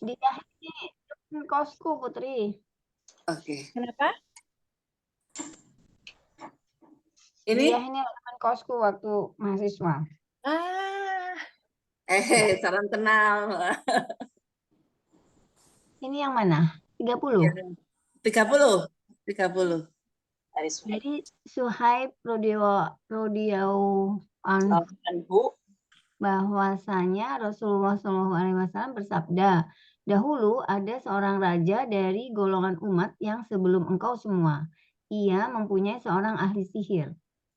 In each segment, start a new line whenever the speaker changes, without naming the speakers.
Dia ini kosku, Putri.
Oke.
Kenapa?
Ini?
Dia ini teman kosku waktu mahasiswa.
Ah,
Ya.
salam kenal.
Ini yang mana? 30.
30. 30.
Jadi Suhaib Rodiawan
Bu.
bahwasanya Rasulullah SAW bersabda, dahulu ada seorang raja dari golongan umat yang sebelum engkau semua. Ia mempunyai seorang ahli sihir.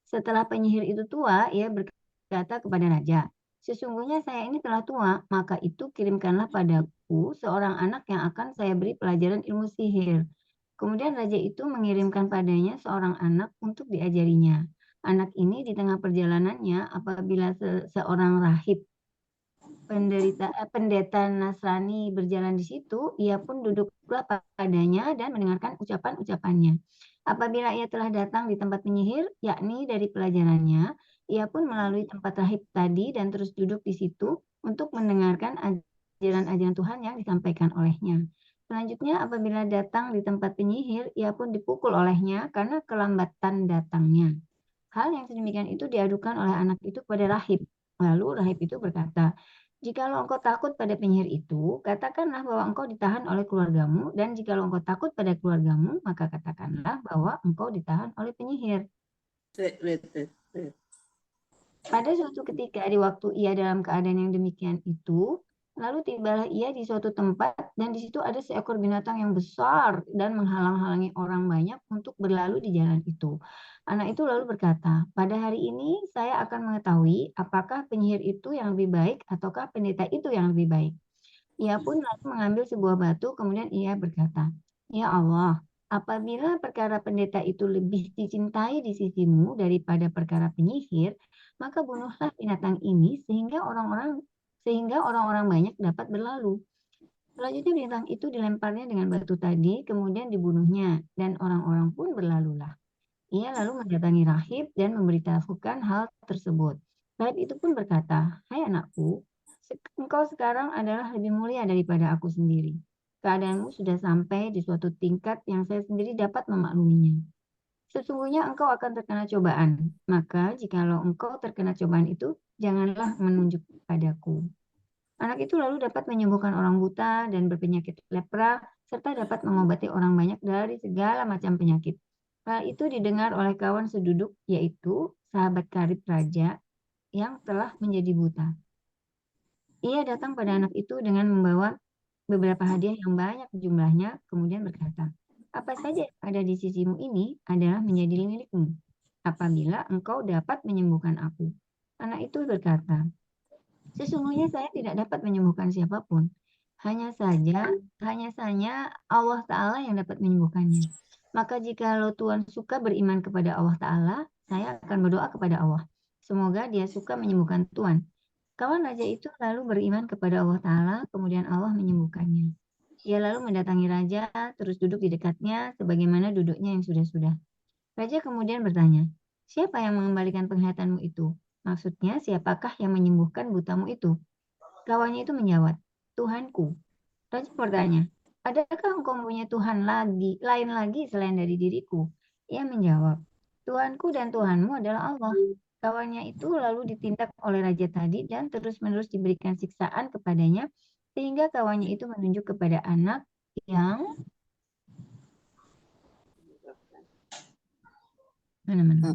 Setelah penyihir itu tua, ia berkata kepada raja, sesungguhnya saya ini telah tua, maka itu kirimkanlah padaku seorang anak yang akan saya beri pelajaran ilmu sihir. Kemudian raja itu mengirimkan padanya seorang anak untuk diajarinya. Anak ini di tengah perjalanannya apabila seorang rahib pendeta Nasrani berjalan di situ, ia pun duduklah padanya dan mendengarkan ucapan-ucapannya. Apabila ia telah datang di tempat penyihir, yakni dari pelajarannya, ia pun melalui tempat rahib tadi dan terus duduk di situ untuk mendengarkan ajaran-ajaran Tuhan yang disampaikan olehnya. Selanjutnya, apabila datang di tempat penyihir, ia pun dipukul olehnya karena kelambatan datangnya. Hal yang sedemikian itu diadukan oleh anak itu kepada rahib. Lalu rahib itu berkata, jikalau engkau takut pada penyihir itu, katakanlah bahwa engkau ditahan oleh keluargamu, dan jikalau engkau takut pada keluargamu, maka katakanlah bahwa engkau ditahan oleh penyihir.
Wait.
Pada suatu ketika di waktu ia dalam keadaan yang demikian itu, lalu tibalah ia di suatu tempat dan di situ ada seekor binatang yang besar dan menghalang-halangi orang banyak untuk berlalu di jalan itu. Anak itu lalu berkata, pada hari ini saya akan mengetahui apakah penyihir itu yang lebih baik ataukah pendeta itu yang lebih baik. Ia pun lalu mengambil sebuah batu, kemudian ia berkata, ya Allah, apabila perkara pendeta itu lebih dicintai di sisimu daripada perkara penyihir, maka bunuhlah binatang ini sehingga orang-orang banyak dapat berlalu. Selanjutnya binatang itu dilemparnya dengan batu tadi, kemudian dibunuhnya, dan orang-orang pun berlalulah. Ia lalu mendatangi rahib dan memberitahukan hal tersebut. Rahib itu pun berkata, hai anakku, engkau sekarang adalah lebih mulia daripada aku sendiri. Keadaanmu sudah sampai di suatu tingkat yang saya sendiri dapat memakluminya. Sesungguhnya engkau akan terkena cobaan. Maka jikalau engkau terkena cobaan itu, janganlah menunjuk padaku. Anak itu lalu dapat menyembuhkan orang buta dan berpenyakit lepra, serta dapat mengobati orang banyak dari segala macam penyakit. Hal itu didengar oleh kawan seduduk, yaitu sahabat karib raja yang telah menjadi buta. Ia datang pada anak itu dengan membawa beberapa hadiah yang banyak jumlahnya, kemudian berkata, apa saja yang ada di sisimu ini adalah menjadi milikmu, apabila engkau dapat menyembuhkan aku. Anak itu berkata, sesungguhnya saya tidak dapat menyembuhkan siapapun. Hanya saja Allah Ta'ala yang dapat menyembuhkannya. Maka jikalau Tuhan suka beriman kepada Allah Ta'ala, saya akan berdoa kepada Allah. Semoga dia suka menyembuhkan Tuhan. Kawan raja itu lalu beriman kepada Allah Ta'ala, kemudian Allah menyembuhkannya. Ia lalu mendatangi raja, terus duduk di dekatnya, sebagaimana duduknya yang sudah-sudah. Raja kemudian bertanya, siapa yang mengembalikan penglihatanmu itu? Maksudnya, siapakah yang menyembuhkan butamu itu? Kawannya itu menjawab, Tuhanku. Raja bertanya, adakah engkau mempunyai Tuhan lain lagi selain dari diriku? Ia menjawab, Tuhanku dan Tuhanmu adalah Allah. Kawannya itu lalu ditindak oleh raja tadi dan terus-menerus diberikan siksaan kepadanya, sehingga kawannya itu menunjuk kepada anak yang mana-mana.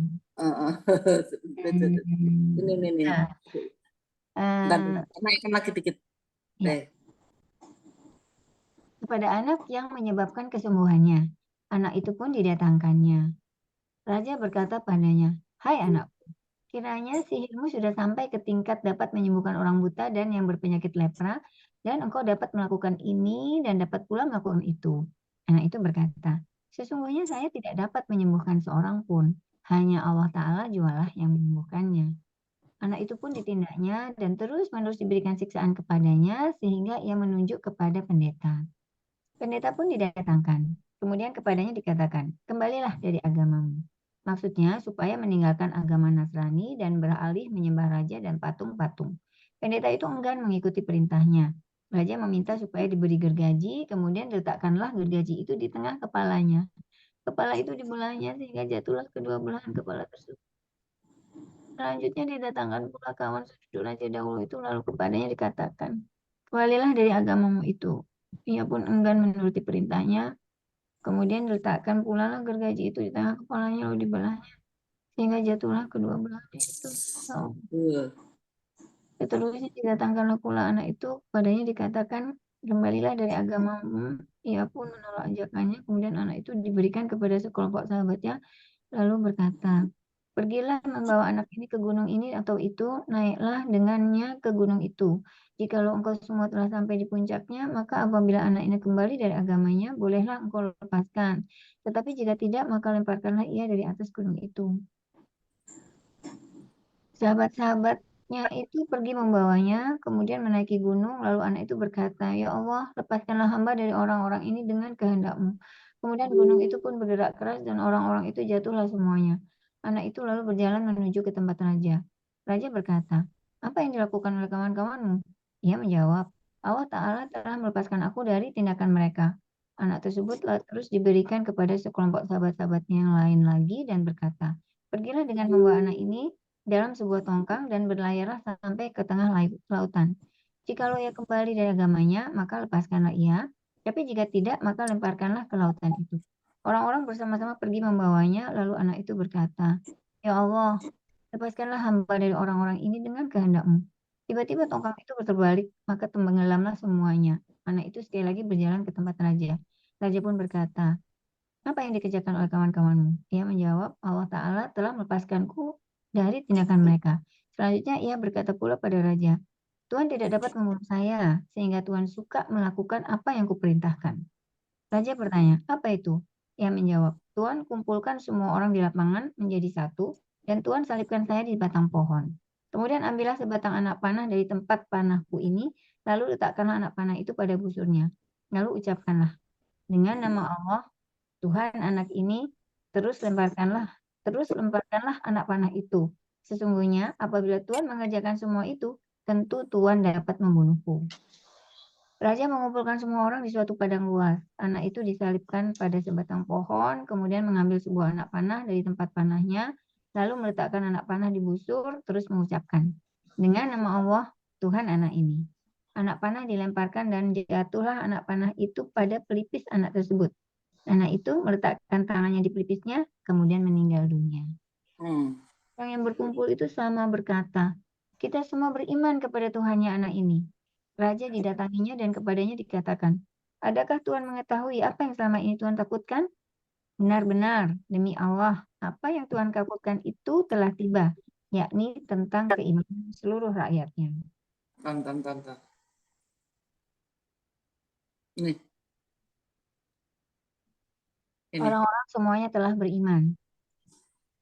Ini.
Nah,
Naikkan lagi dikit.
ya, kepada anak yang menyebabkan kesembuhannya. Anak itu pun didatangkannya. Raja berkata padanya, hai anakku, kiranya sihirmu sudah sampai ke tingkat dapat menyembuhkan orang buta dan yang berpenyakit lepra, dan engkau dapat melakukan ini dan dapat pula melakukan itu. Anak itu berkata, sesungguhnya saya tidak dapat menyembuhkan seorang pun, hanya Allah Ta'ala jualah yang menyembuhkannya. Anak itu pun ditindaknya dan terus-menerus diberikan siksaan kepadanya sehingga ia menunjuk kepada pendeta. Pendeta pun didatangkan. Kemudian kepadanya dikatakan, kembalilah dari agamamu. Maksudnya supaya meninggalkan agama Nasrani dan beralih menyembah raja dan patung-patung. Pendeta itu enggan mengikuti perintahnya. Raja meminta supaya diberi gergaji, kemudian letakkanlah gergaji itu di tengah kepalanya. Kepala itu dibelahnya sehingga jatuhlah kedua belahan kepala tersebut. Selanjutnya didatangkan pula kawan secucu raja dahulu itu, lalu kepadanya dikatakan, kembalilah dari agamamu itu. Ia pun enggan menuruti perintahnya. Kemudian diletakkan pula lah gergaji itu di tengah kepalanya, lalu dibelahnya sehingga jatuhlah kedua belahnya itu. So, seterusnya didatangkanlah pula anak itu, padanya dikatakan, kembalilah dari agamamu. Ia pun menolak ajakannya. Kemudian anak itu diberikan kepada sekelompok sahabatnya, lalu berkata, pergilah membawa anak ini ke gunung ini atau itu, naiklah dengannya ke gunung itu. Jikalau engkau semua telah sampai di puncaknya, maka apabila anak ini kembali dari agamanya, bolehlah engkau lepaskan. Tetapi jika tidak, maka lemparkanlah ia dari atas gunung itu. Sahabat-sahabatnya itu pergi membawanya, kemudian menaiki gunung, lalu anak itu berkata, ya Allah, lepaskanlah hamba dari orang-orang ini dengan kehendak-Mu. Kemudian gunung itu pun bergerak keras dan orang-orang itu jatuhlah semuanya. Anak itu lalu berjalan menuju ke tempat raja. Raja berkata, apa yang dilakukan oleh kawan-kawanmu? Ia menjawab, Allah Ta'ala telah melepaskan aku dari tindakan mereka. Anak tersebut terus diberikan kepada sekelompok sahabat-sahabatnya yang lain lagi dan berkata, pergilah dengan membawa anak ini dalam sebuah tongkang dan berlayarlah sampai ke tengah lautan. Jikalau ia kembali dari agamanya, maka lepaskanlah ia. Tapi jika tidak, maka lemparkanlah ke lautan itu. Orang-orang bersama-sama pergi membawanya, lalu anak itu berkata, ya Allah, lepaskanlah hamba dari orang-orang ini dengan kehendak-Mu. Tiba-tiba tongkang itu terbalik, maka tenggelamlah semuanya. Anak itu sekali lagi berjalan ke tempat raja. Raja pun berkata, apa yang dikerjakan oleh kawan-kawanmu? Ia menjawab, Allah Ta'ala telah melepaskanku dari tindakan mereka. Selanjutnya ia berkata pula pada raja, Tuhan tidak dapat membunuh saya, sehingga Tuhan suka melakukan apa yang kuperintahkan. Raja bertanya, apa itu? Ia menjawab, Tuhan kumpulkan semua orang di lapangan menjadi satu, dan Tuhan salibkan saya di batang pohon. Kemudian ambillah sebatang anak panah dari tempat panahku ini, lalu letakkanlah anak panah itu pada busurnya. Lalu ucapkanlah, dengan nama Allah, Tuhan anak ini, terus lemparkanlah anak panah itu. Sesungguhnya apabila Tuhan mengerjakan semua itu, tentu Tuhan dapat membunuhku. Raja mengumpulkan semua orang di suatu padang luas. Anak itu disalibkan pada sebatang pohon, kemudian mengambil sebuah anak panah dari tempat panahnya, lalu meletakkan anak panah di busur, terus mengucapkan, dengan nama Allah, Tuhan anak ini. Anak panah dilemparkan dan jatuhlah anak panah itu pada pelipis anak tersebut. Anak itu meletakkan tangannya di pelipisnya, kemudian meninggal dunia. Orang yang berkumpul itu sama berkata, kita semua beriman kepada Tuhannya anak ini. Raja didatanginya dan kepadanya dikatakan, adakah Tuhan mengetahui apa yang selama ini Tuhan takutkan? Benar-benar, demi Allah, apa yang Tuhan takutkan itu telah tiba, yakni tentang keimanan seluruh rakyatnya.
Tan. Ini.
Orang-orang semuanya telah beriman.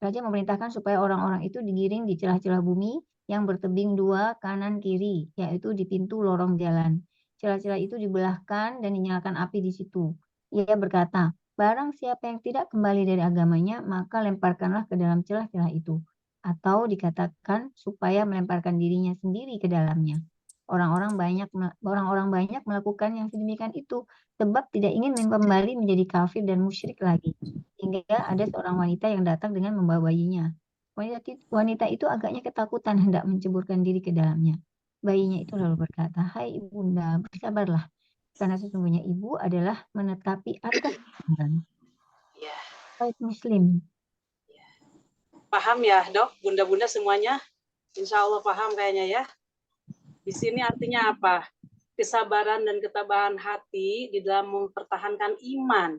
Raja memerintahkan supaya orang-orang itu digiring di celah-celah bumi yang bertebing dua kanan kiri, yaitu di pintu lorong jalan. Celah-celah itu dibelahkan dan dinyalakan api di situ. Ia berkata, barang siapa yang tidak kembali dari agamanya, maka lemparkanlah ke dalam celah-celah itu. Atau dikatakan supaya melemparkan dirinya sendiri ke dalamnya. Orang-orang banyak melakukan yang sedemikian itu, sebab tidak ingin kembali menjadi kafir dan musyrik lagi. Hingga ada seorang wanita yang datang dengan membawa bayinya. Wanita itu agaknya ketakutan hendak menceburkan diri ke dalamnya. Bayinya itu lalu berkata, hai ibunda, bersabarlah. Karena sesungguhnya ibu adalah menetapi atas kebenaran.
Ya.
Baik Muslim.
Paham ya dok, bunda-bunda semuanya? Insya Allah paham kayaknya ya. Di sini artinya apa? Kesabaran dan ketabahan hati di dalam mempertahankan iman.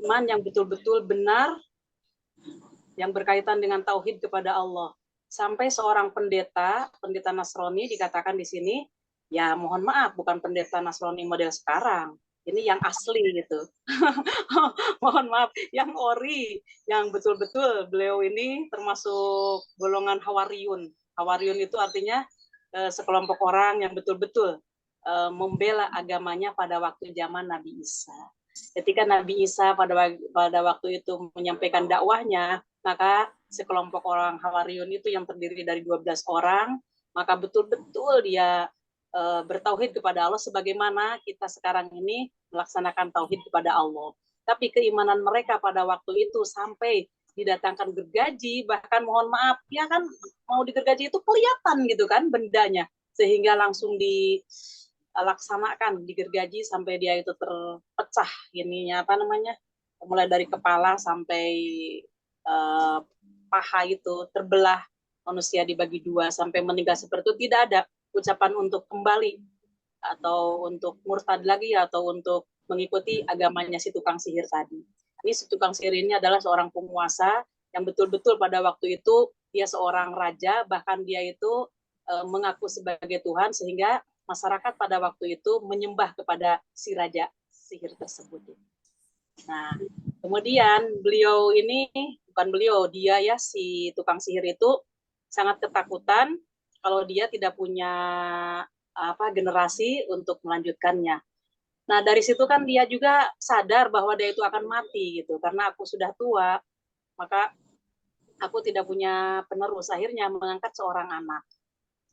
Iman yang betul-betul benar, yang berkaitan dengan tauhid kepada Allah. Sampai seorang pendeta Nasrani dikatakan di sini, ya mohon maaf, bukan pendeta Nasrani model sekarang. Ini yang asli gitu. Mohon maaf, yang ori, yang betul-betul beliau ini termasuk golongan Hawariyun. Hawariyun itu artinya sekelompok orang yang betul-betul membela agamanya pada waktu zaman Nabi Isa. Ketika Nabi Isa pada waktu itu menyampaikan dakwahnya, maka sekelompok orang Hawariyun itu yang terdiri dari 12 orang, maka betul-betul dia bertauhid kepada Allah sebagaimana kita sekarang ini melaksanakan tauhid kepada Allah. Tapi keimanan mereka pada waktu itu sampai didatangkan gergaji, bahkan mohon maaf, ya kan mau digergaji itu kelihatan gitu kan bendanya, sehingga langsung dilaksanakan digergaji sampai dia itu terpecah ininya apa namanya, mulai dari kepala sampai paha itu terbelah, manusia dibagi dua sampai meninggal seperti itu. Tidak ada ucapan untuk kembali atau untuk murtad lagi atau untuk mengikuti agamanya si tukang sihir tadi. Ini si tukang sihir ini adalah seorang penguasa yang betul-betul pada waktu itu dia seorang raja, bahkan dia itu mengaku sebagai Tuhan, sehingga masyarakat pada waktu itu menyembah kepada si raja sihir tersebut. Nah, kemudian beliau ini, bukan beliau, dia ya si tukang sihir itu sangat ketakutan kalau dia tidak punya generasi untuk melanjutkannya. Nah, dari situ kan dia juga sadar bahwa dia itu akan mati gitu. Karena aku sudah tua, maka aku tidak punya penerus. Akhirnya mengangkat seorang anak.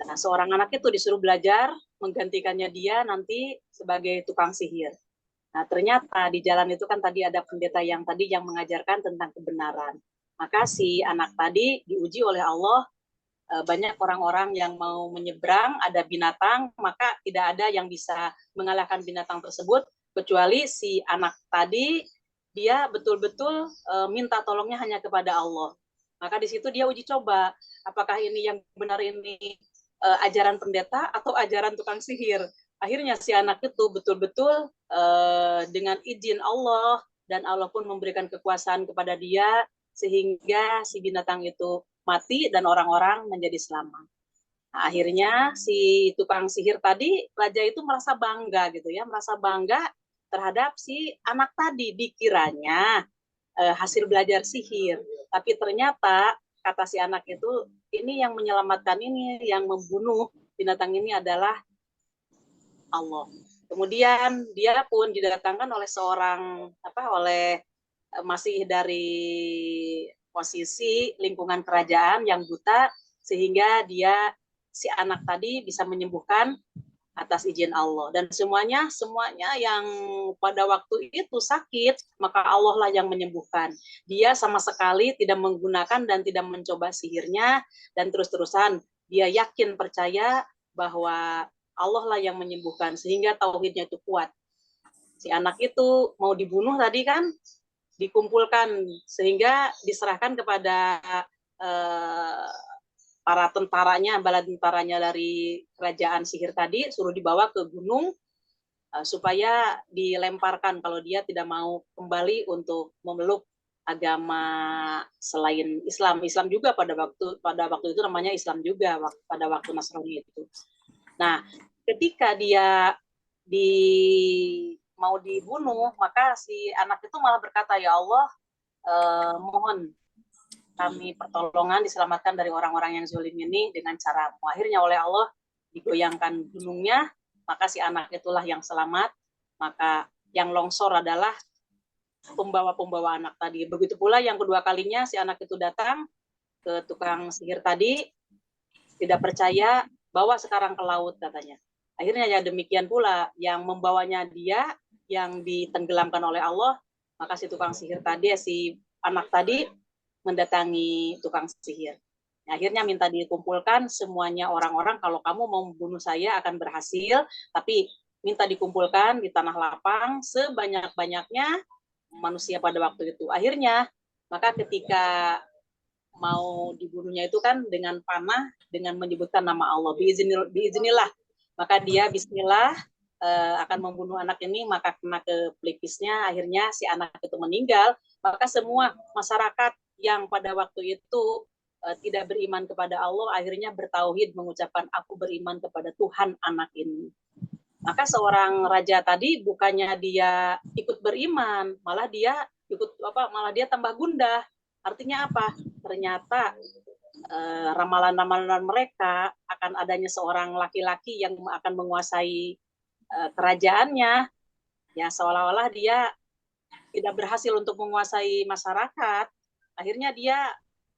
Nah, seorang anak itu disuruh belajar, menggantikannya dia nanti sebagai tukang sihir. Nah, ternyata di jalan itu kan tadi ada pendeta yang tadi yang mengajarkan tentang kebenaran. Maka si anak tadi diuji oleh Allah, banyak orang-orang yang mau menyeberang, ada binatang, maka tidak ada yang bisa mengalahkan binatang tersebut, kecuali si anak tadi, dia betul-betul minta tolongnya hanya kepada Allah. Maka di situ dia uji coba, apakah ini yang benar ini ajaran pendeta atau ajaran tukang sihir. Akhirnya si anak itu betul-betul dengan izin Allah, dan Allah pun memberikan kekuasaan kepada dia, sehingga si binatang itu mati dan orang-orang menjadi selamat. Nah, akhirnya si tukang sihir tadi, raja itu merasa bangga gitu ya, merasa bangga terhadap si anak tadi. Dikiranya hasil belajar sihir, tapi ternyata kata si anak itu, ini yang menyelamatkan ini, yang membunuh binatang ini adalah Allah. Kemudian dia pun didatangkan oleh seorang oleh masih dari posisi lingkungan kerajaan yang buta, sehingga dia si anak tadi bisa menyembuhkan atas izin Allah. Dan semuanya yang pada waktu itu sakit, maka Allah lah yang menyembuhkan. Dia sama sekali tidak menggunakan dan tidak mencoba sihirnya, dan terus-terusan dia yakin percaya bahwa Allah lah yang menyembuhkan, sehingga tauhidnya itu kuat. Si anak itu mau dibunuh tadi kan, dikumpulkan sehingga diserahkan kepada para tentaranya, bala tentaranya dari kerajaan sihir tadi, suruh dibawa ke gunung supaya dilemparkan kalau dia tidak mau kembali untuk memeluk agama selain Islam. Islam juga pada waktu itu namanya Islam juga pada waktu Nasrani itu. Nah, ketika dia mau dibunuh, maka si anak itu malah berkata, ya Allah, mohon kami pertolongan diselamatkan dari orang-orang yang zalim ini dengan cara. Akhirnya oleh Allah digoyangkan gunungnya, maka si anak itulah yang selamat. Maka yang longsor adalah pembawa anak tadi. Begitu pula yang kedua kalinya si anak itu datang ke tukang sihir tadi, tidak percaya, bawa sekarang ke laut katanya. Akhirnya ya demikian pula, yang membawanya dia yang ditenggelamkan oleh Allah, maka si tukang sihir tadi, si anak tadi mendatangi tukang sihir. Akhirnya minta dikumpulkan semuanya orang-orang, kalau kamu mau membunuh saya akan berhasil, tapi minta dikumpulkan di tanah lapang sebanyak-banyaknya manusia pada waktu itu. Akhirnya, maka ketika mau dibunuhnya itu kan dengan panah, dengan menyebutkan nama Allah, biiznillah. Maka dia bismillah akan membunuh anak ini, maka kena ke pelipisnya, akhirnya si anak itu meninggal. Maka semua masyarakat yang pada waktu itu tidak beriman kepada Allah, akhirnya bertauhid, mengucapkan aku beriman kepada Tuhan anak ini. Maka seorang raja tadi bukannya dia ikut beriman, malah dia tambah gundah. Artinya apa? Ternyata ramalan-ramalan mereka akan adanya seorang laki-laki yang akan menguasai kerajaannya, ya seolah-olah dia tidak berhasil untuk menguasai masyarakat. Akhirnya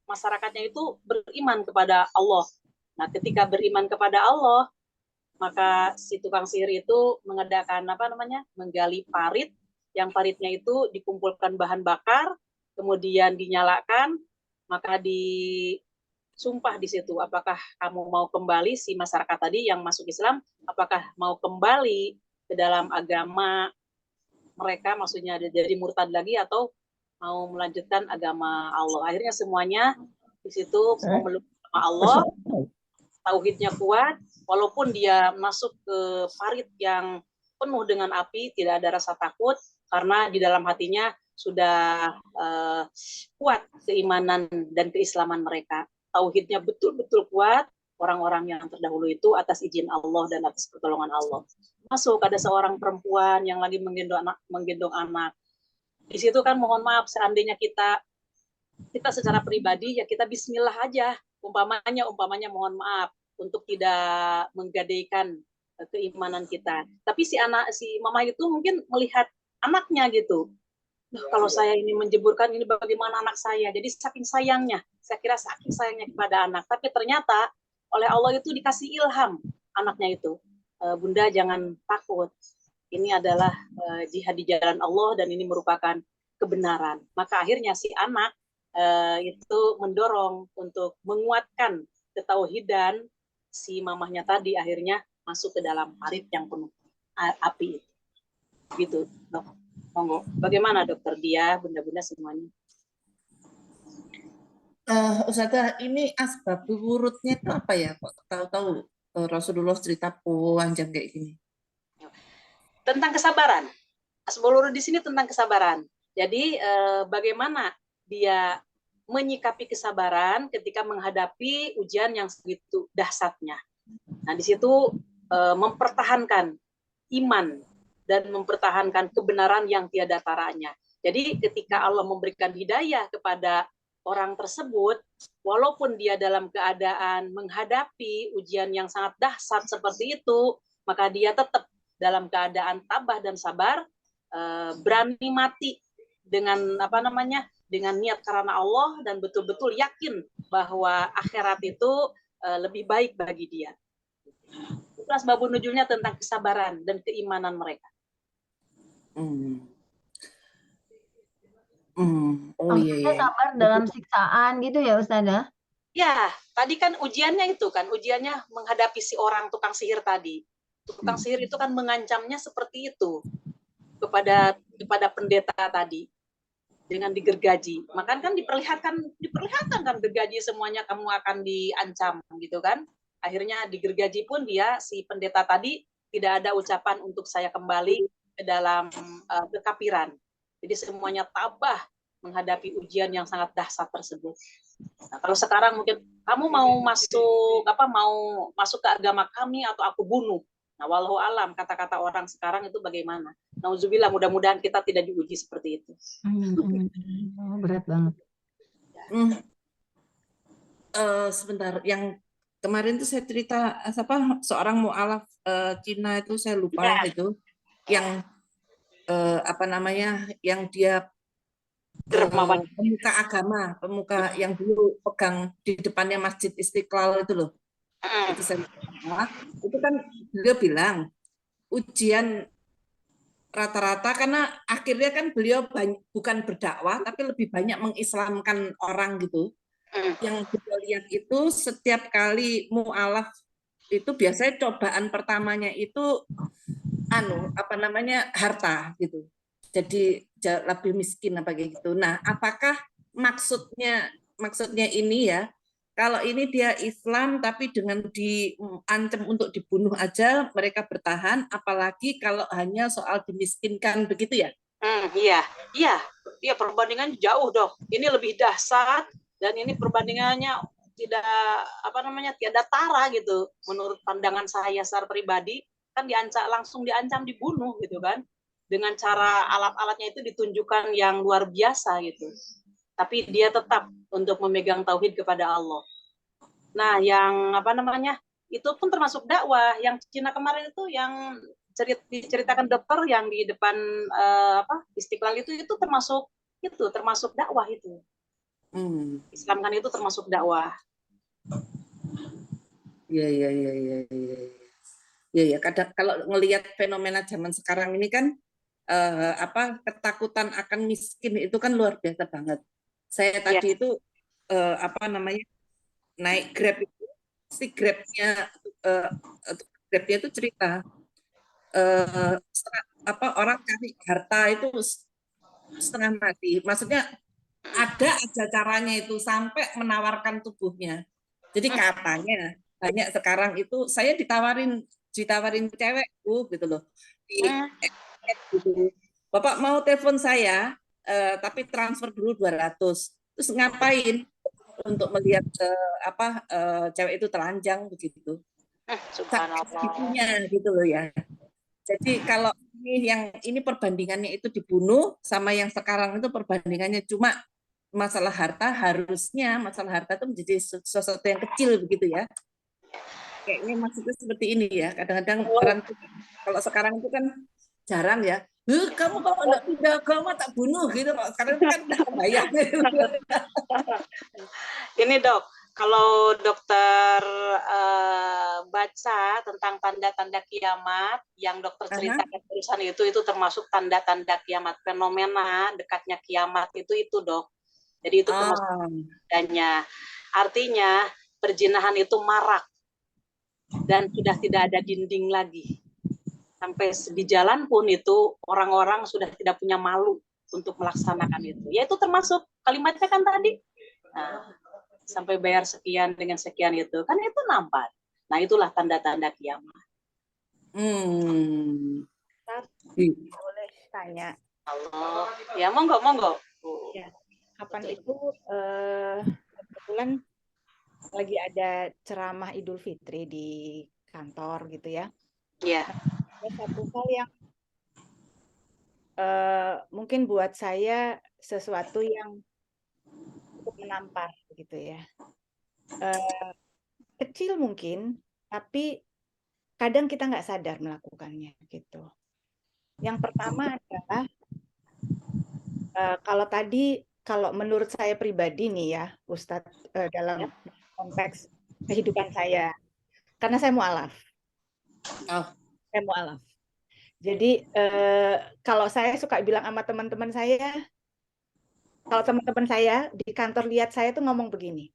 masyarakatnya itu beriman kepada Allah. Nah, ketika beriman kepada Allah, Maka si tukang sihir itu mengadakan apa namanya, menggali parit, yang paritnya itu dikumpulkan bahan bakar, kemudian dinyalakan, maka disumpah di situ, apakah kamu mau kembali, si masyarakat tadi yang masuk Islam, apakah mau kembali ke dalam agama mereka, maksudnya dari murtad lagi, atau mau melanjutkan agama Allah. Akhirnya semuanya di situ memeluk nama Allah, tauhidnya kuat, walaupun dia masuk ke parit yang penuh dengan api, tidak ada rasa takut, karena di dalam hatinya sudah kuat keimanan dan keislaman mereka. Tauhidnya betul-betul kuat, orang-orang yang terdahulu itu atas izin Allah dan atas pertolongan Allah. Masuk ada seorang perempuan yang lagi menggendong anak. Di situ kan mohon maaf, seandainya kita secara pribadi ya kita bismillah aja, umpamanya mohon maaf untuk tidak menggadaikan keimanan kita. Tapi si mama itu mungkin melihat anaknya gitu. Kalau saya ini menjeburkan, ini bagaimana anak saya. Jadi saking sayangnya, saya kira saking sayangnya kepada anak. Tapi ternyata oleh Allah itu dikasih ilham anaknya itu. Bunda jangan takut. Ini adalah jihad di jalan Allah dan ini merupakan kebenaran. Maka akhirnya si anak itu mendorong untuk menguatkan ketauhidan si mamahnya tadi, akhirnya masuk ke dalam parit yang penuh api. Gitu, dok. Monggo. Bagaimana dokter dia, bunda-bunda semuanya?
Ustazah, ini asbab wurudnya itu apa ya? Kok tahu-tahu Rasulullah cerita panjang kayak gini?
Tentang kesabaran. Asbab wurud di sini tentang kesabaran. Jadi bagaimana dia menyikapi kesabaran ketika menghadapi ujian yang segitu dahsyatnya. Nah, di situ mempertahankan iman dan mempertahankan kebenaran yang tiada taranya. Jadi ketika Allah memberikan hidayah kepada orang tersebut, walaupun dia dalam keadaan menghadapi ujian yang sangat dahsyat seperti itu, maka dia tetap dalam keadaan tabah dan sabar, berani mati dengan apa namanya, dengan niat karena Allah dan betul-betul yakin bahwa akhirat itu lebih baik bagi dia. Itu asbabun nuzulnya tentang kesabaran dan keimanan mereka.
Oh iya,
Maksudnya
iya.
sabar dalam siksaan gitu ya Ustazah?
Ya, tadi kan ujiannya itu kan, ujiannya menghadapi si orang tukang sihir tadi. Tukang sihir itu kan mengancamnya seperti itu kepada pendeta tadi dengan digergaji. Maka kan diperlihatkan kan gergaji semuanya, kamu akan diancam gitu kan. Akhirnya digergaji pun dia, si pendeta tadi tidak ada ucapan untuk saya kembali ke dalam kekafiran. Jadi semuanya tabah menghadapi ujian yang sangat dahsyat tersebut. Nah, kalau sekarang mungkin kamu mau masuk ke agama kami atau aku bunuh. Nah, walau alam kata-kata orang sekarang itu bagaimana? Nauzubillah, mudah-mudahan kita tidak diuji seperti itu.
Oh, berat banget.
Sebentar, yang kemarin tuh saya cerita seorang mualaf Cina itu, saya lupa itu, yang apa namanya, yang dia pemuka yang dulu pegang di depannya Masjid Istiqlal itu loh. Itu saya lupa. Itu kan beliau bilang ujian rata-rata, karena akhirnya kan beliau bukan berdakwah tapi lebih banyak mengislamkan orang gitu. Yang kita lihat itu setiap kali mu'alaf itu biasanya cobaan pertamanya itu harta gitu. Jadi lebih miskin apa kayak gitu. Nah, apakah maksudnya ini ya, kalau ini dia Islam tapi dengan diancam untuk dibunuh aja mereka bertahan, apalagi kalau hanya soal dimiskinkan begitu ya?
Iya, perbandingan jauh dong. Ini lebih dahsyat dan ini perbandingannya tiada tara gitu. Menurut pandangan saya secara pribadi, kan langsung diancam dibunuh gitu kan. Dengan cara alat-alatnya itu ditunjukkan yang luar biasa gitu. Tapi dia tetap untuk memegang tauhid kepada Allah. Nah, yang itu pun termasuk dakwah. Yang Cina kemarin itu yang diceritakan dokter yang di depan Istiqlal itu termasuk dakwah itu. Islam kan itu termasuk dakwah.
Iya. Ya, kadang kalau ngelihat fenomena zaman sekarang ini kan ketakutan akan miskin itu kan luar biasa banget. Saya
Ya.
tadi itu naik Grab itu, si Grabnya itu cerita orang cari harta itu setengah mati. Maksudnya ada aja caranya itu sampai menawarkan tubuhnya. Jadi katanya banyak sekarang itu saya ditawarin cewekku gitu loh. Gitu. Bapak mau telepon saya tapi transfer dulu 200. Terus ngapain? Untuk melihat cewek itu telanjang begitu. Segitunya gitu loh ya. Jadi kalau ini perbandingannya itu dibunuh sama yang sekarang itu perbandingannya cuma masalah harta, harusnya masalah harta itu menjadi sesuatu yang kecil begitu ya. Kayaknya maksudnya seperti ini ya. Kadang-kadang orang kalau sekarang itu kan jarang ya. Kamu kalau nggak pindah agama tak bunuh gitu. Karena itu kan udah kebayang.
Ini dok, kalau dokter baca tentang tanda-tanda kiamat yang dokter ceritakan barusan itu termasuk tanda-tanda kiamat, fenomena dekatnya kiamat itu dok. Jadi itu termasuk tandanya. Artinya perjinahan itu marak dan sudah tidak ada dinding lagi. Sampai di jalan pun itu orang-orang sudah tidak punya malu untuk melaksanakan itu. Ya itu termasuk kalimatnya kan tadi. Nah, sampai bayar sekian dengan sekian itu. Kan itu nampak. Nah, itulah tanda-tanda kiamat.
Boleh tanya?
Allah. Ya, monggo.
Ya. Kapan itu kebetulan lagi ada ceramah Idul Fitri di kantor gitu ya.
Iya.
Ada satu hal yang mungkin buat saya sesuatu yang cukup menampar gitu ya. Kecil mungkin, tapi kadang kita nggak sadar melakukannya gitu. Yang pertama adalah kalau menurut saya pribadi nih ya, Ustadz, dalam konteks kehidupan saya, karena saya mualaf. Saya mualaf. Jadi kalau saya suka bilang sama teman-teman saya, kalau teman-teman saya di kantor lihat saya tuh ngomong begini,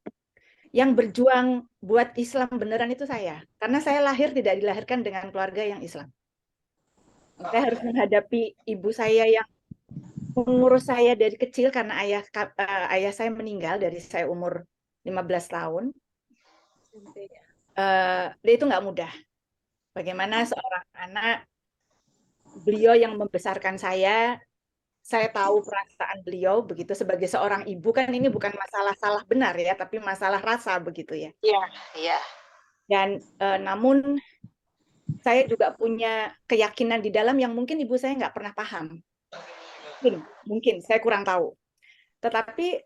yang berjuang buat Islam beneran itu saya, karena saya lahir tidak dilahirkan dengan keluarga yang Islam. Saya harus menghadapi ibu saya yang mengurus saya dari kecil karena ayah saya meninggal dari saya umur 15 tahun. Itu nggak mudah. Bagaimana seorang anak, beliau yang membesarkan saya tahu perasaan beliau begitu sebagai seorang ibu, kan ini bukan masalah salah benar ya, tapi masalah rasa begitu ya.
Iya.
Dan namun saya juga punya keyakinan di dalam yang mungkin ibu saya nggak pernah paham. Mungkin saya kurang tahu. Tetapi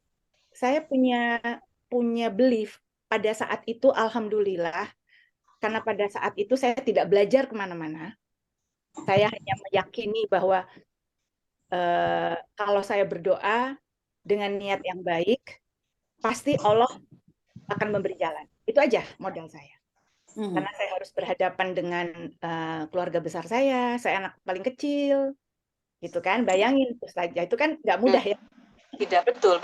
saya punya belief pada saat itu, alhamdulillah, karena pada saat itu saya tidak belajar kemana-mana. Saya hanya meyakini bahwa kalau saya berdoa dengan niat yang baik, pasti Allah akan memberi jalan. Itu aja modal saya. Karena saya harus berhadapan dengan keluarga besar saya anak paling kecil, gitu kan. Bayangin Ustazah, itu kan nggak mudah ya.
Tidak, betul.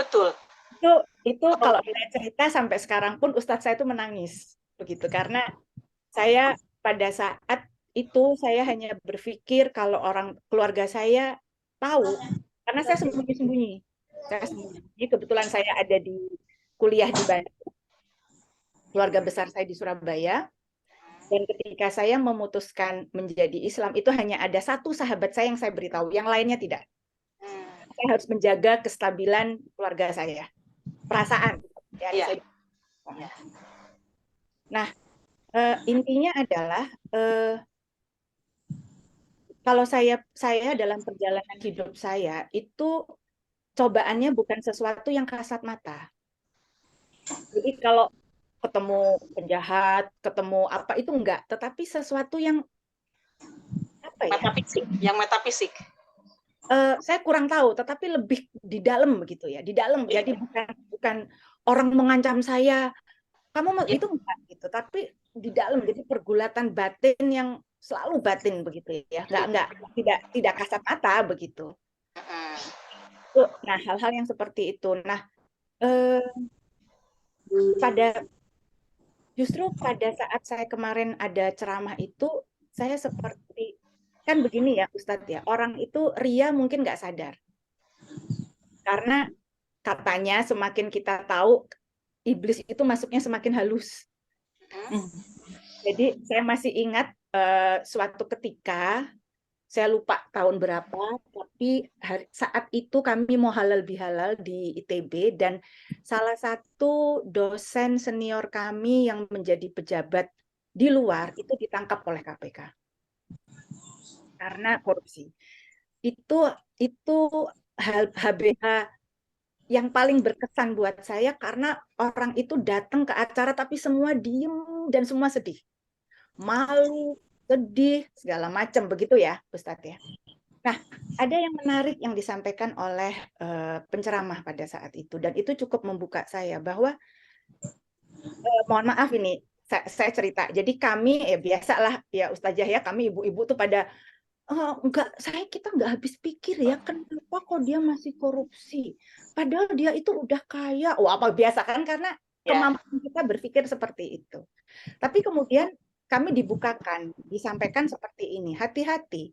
Itu kalau saya cerita sampai sekarang pun Ustadz saya itu menangis, begitu. Karena saya pada saat itu saya hanya berpikir kalau orang keluarga saya tahu, karena saya sembunyi-sembunyi. Kebetulan saya ada di kuliah di Bandung, keluarga besar saya di Surabaya, dan ketika saya memutuskan menjadi Islam, itu hanya ada satu sahabat saya yang saya beritahu, yang lainnya tidak. Saya harus menjaga kestabilan keluarga saya, perasaan. Nah, intinya adalah kalau saya dalam perjalanan hidup saya itu cobaannya bukan sesuatu yang kasat mata. Jadi kalau ketemu penjahat, ketemu apa itu enggak, tetapi sesuatu yang apa ya?
Metafisik.
Saya kurang tahu, tetapi lebih di dalam begitu ya, di dalam. Jadi bukan orang mengancam saya, kamu itu enggak gitu, tapi di dalam. Jadi pergulatan batin yang selalu batin begitu ya, tidak kasat mata begitu. Nah, hal-hal yang seperti itu. Nah, justru pada saat saya kemarin ada ceramah itu, saya seperti, kan begini ya Ustadz ya, orang itu ria mungkin nggak sadar. Karena katanya semakin kita tahu, iblis itu masuknya semakin halus. Jadi saya masih ingat suatu ketika, saya lupa tahun berapa, tapi saat itu kami mau halal bihalal di ITB, dan salah satu dosen senior kami yang menjadi pejabat di luar itu ditangkap oleh KPK karena korupsi. Itu HBH yang paling berkesan buat saya, karena orang itu datang ke acara tapi semua diem dan semua sedih, malu, sedih, segala macam begitu ya Ustadz ya. Nah, ada yang menarik yang disampaikan oleh penceramah pada saat itu, dan itu cukup membuka saya bahwa, mohon maaf ini, saya cerita. Jadi kami, ya biasalah ya Ustazah ya, kami ibu-ibu tuh pada, kita nggak habis pikir ya, kenapa kok dia masih korupsi? Padahal dia itu udah kaya. Oh, apa biasa kan, karena kemampuan kita berpikir seperti itu. Tapi kemudian kami dibukakan, disampaikan seperti ini, hati-hati.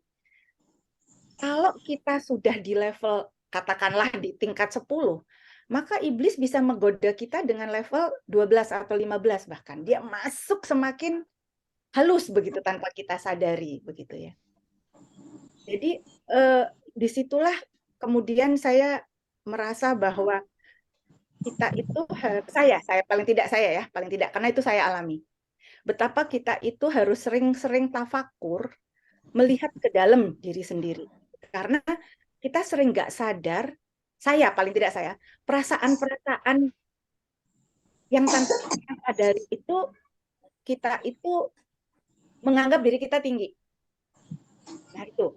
Kalau kita sudah di level, katakanlah di tingkat 10, maka iblis bisa menggoda kita dengan level 12 atau 15 bahkan. Dia masuk semakin halus begitu tanpa kita sadari begitu ya. Jadi disitulah kemudian saya merasa bahwa kita itu, saya paling tidak, karena itu saya alami. Betapa kita itu harus sering-sering tafakur, melihat ke dalam diri sendiri. Karena kita sering nggak sadar, paling tidak saya, perasaan-perasaan yang tanpa kita sadari itu, kita itu menganggap diri kita tinggi. Nah itu.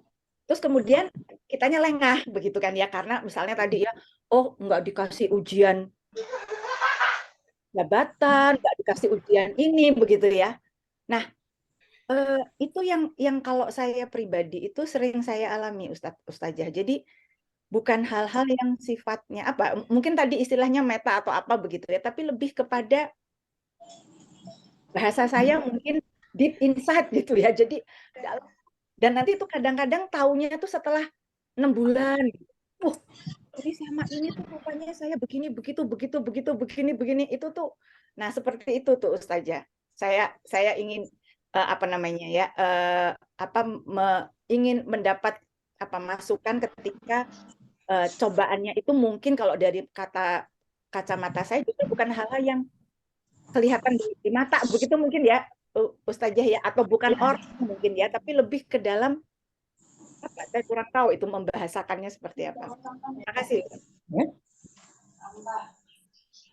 Terus kemudian kitanya lengah begitu kan ya, karena misalnya tadi ya, oh nggak dikasih ujian jabatan, nggak dikasih ujian ini begitu ya. Nah, itu yang kalau saya pribadi itu sering saya alami Ustazah. Jadi bukan hal-hal yang sifatnya apa, mungkin tadi istilahnya meta atau apa begitu ya, tapi lebih kepada bahasa saya mungkin deep insight gitu ya. Jadi dan nanti itu kadang-kadang taunya itu setelah 6 bulan. Jadi sama ini tuh rupanya saya begini, begitu, begini itu tuh. Nah, seperti itu tuh Ustazah. Saya ingin apa namanya ya, ingin mendapat masukan ketika cobaannya itu mungkin kalau dari kacamata saya juga bukan hal-hal yang kelihatan di mata begitu mungkin ya Ustazah ya, atau bukan orang mungkin ya, tapi lebih ke dalam apa, saya kurang tahu itu membahasakannya seperti apa. Terima kasih.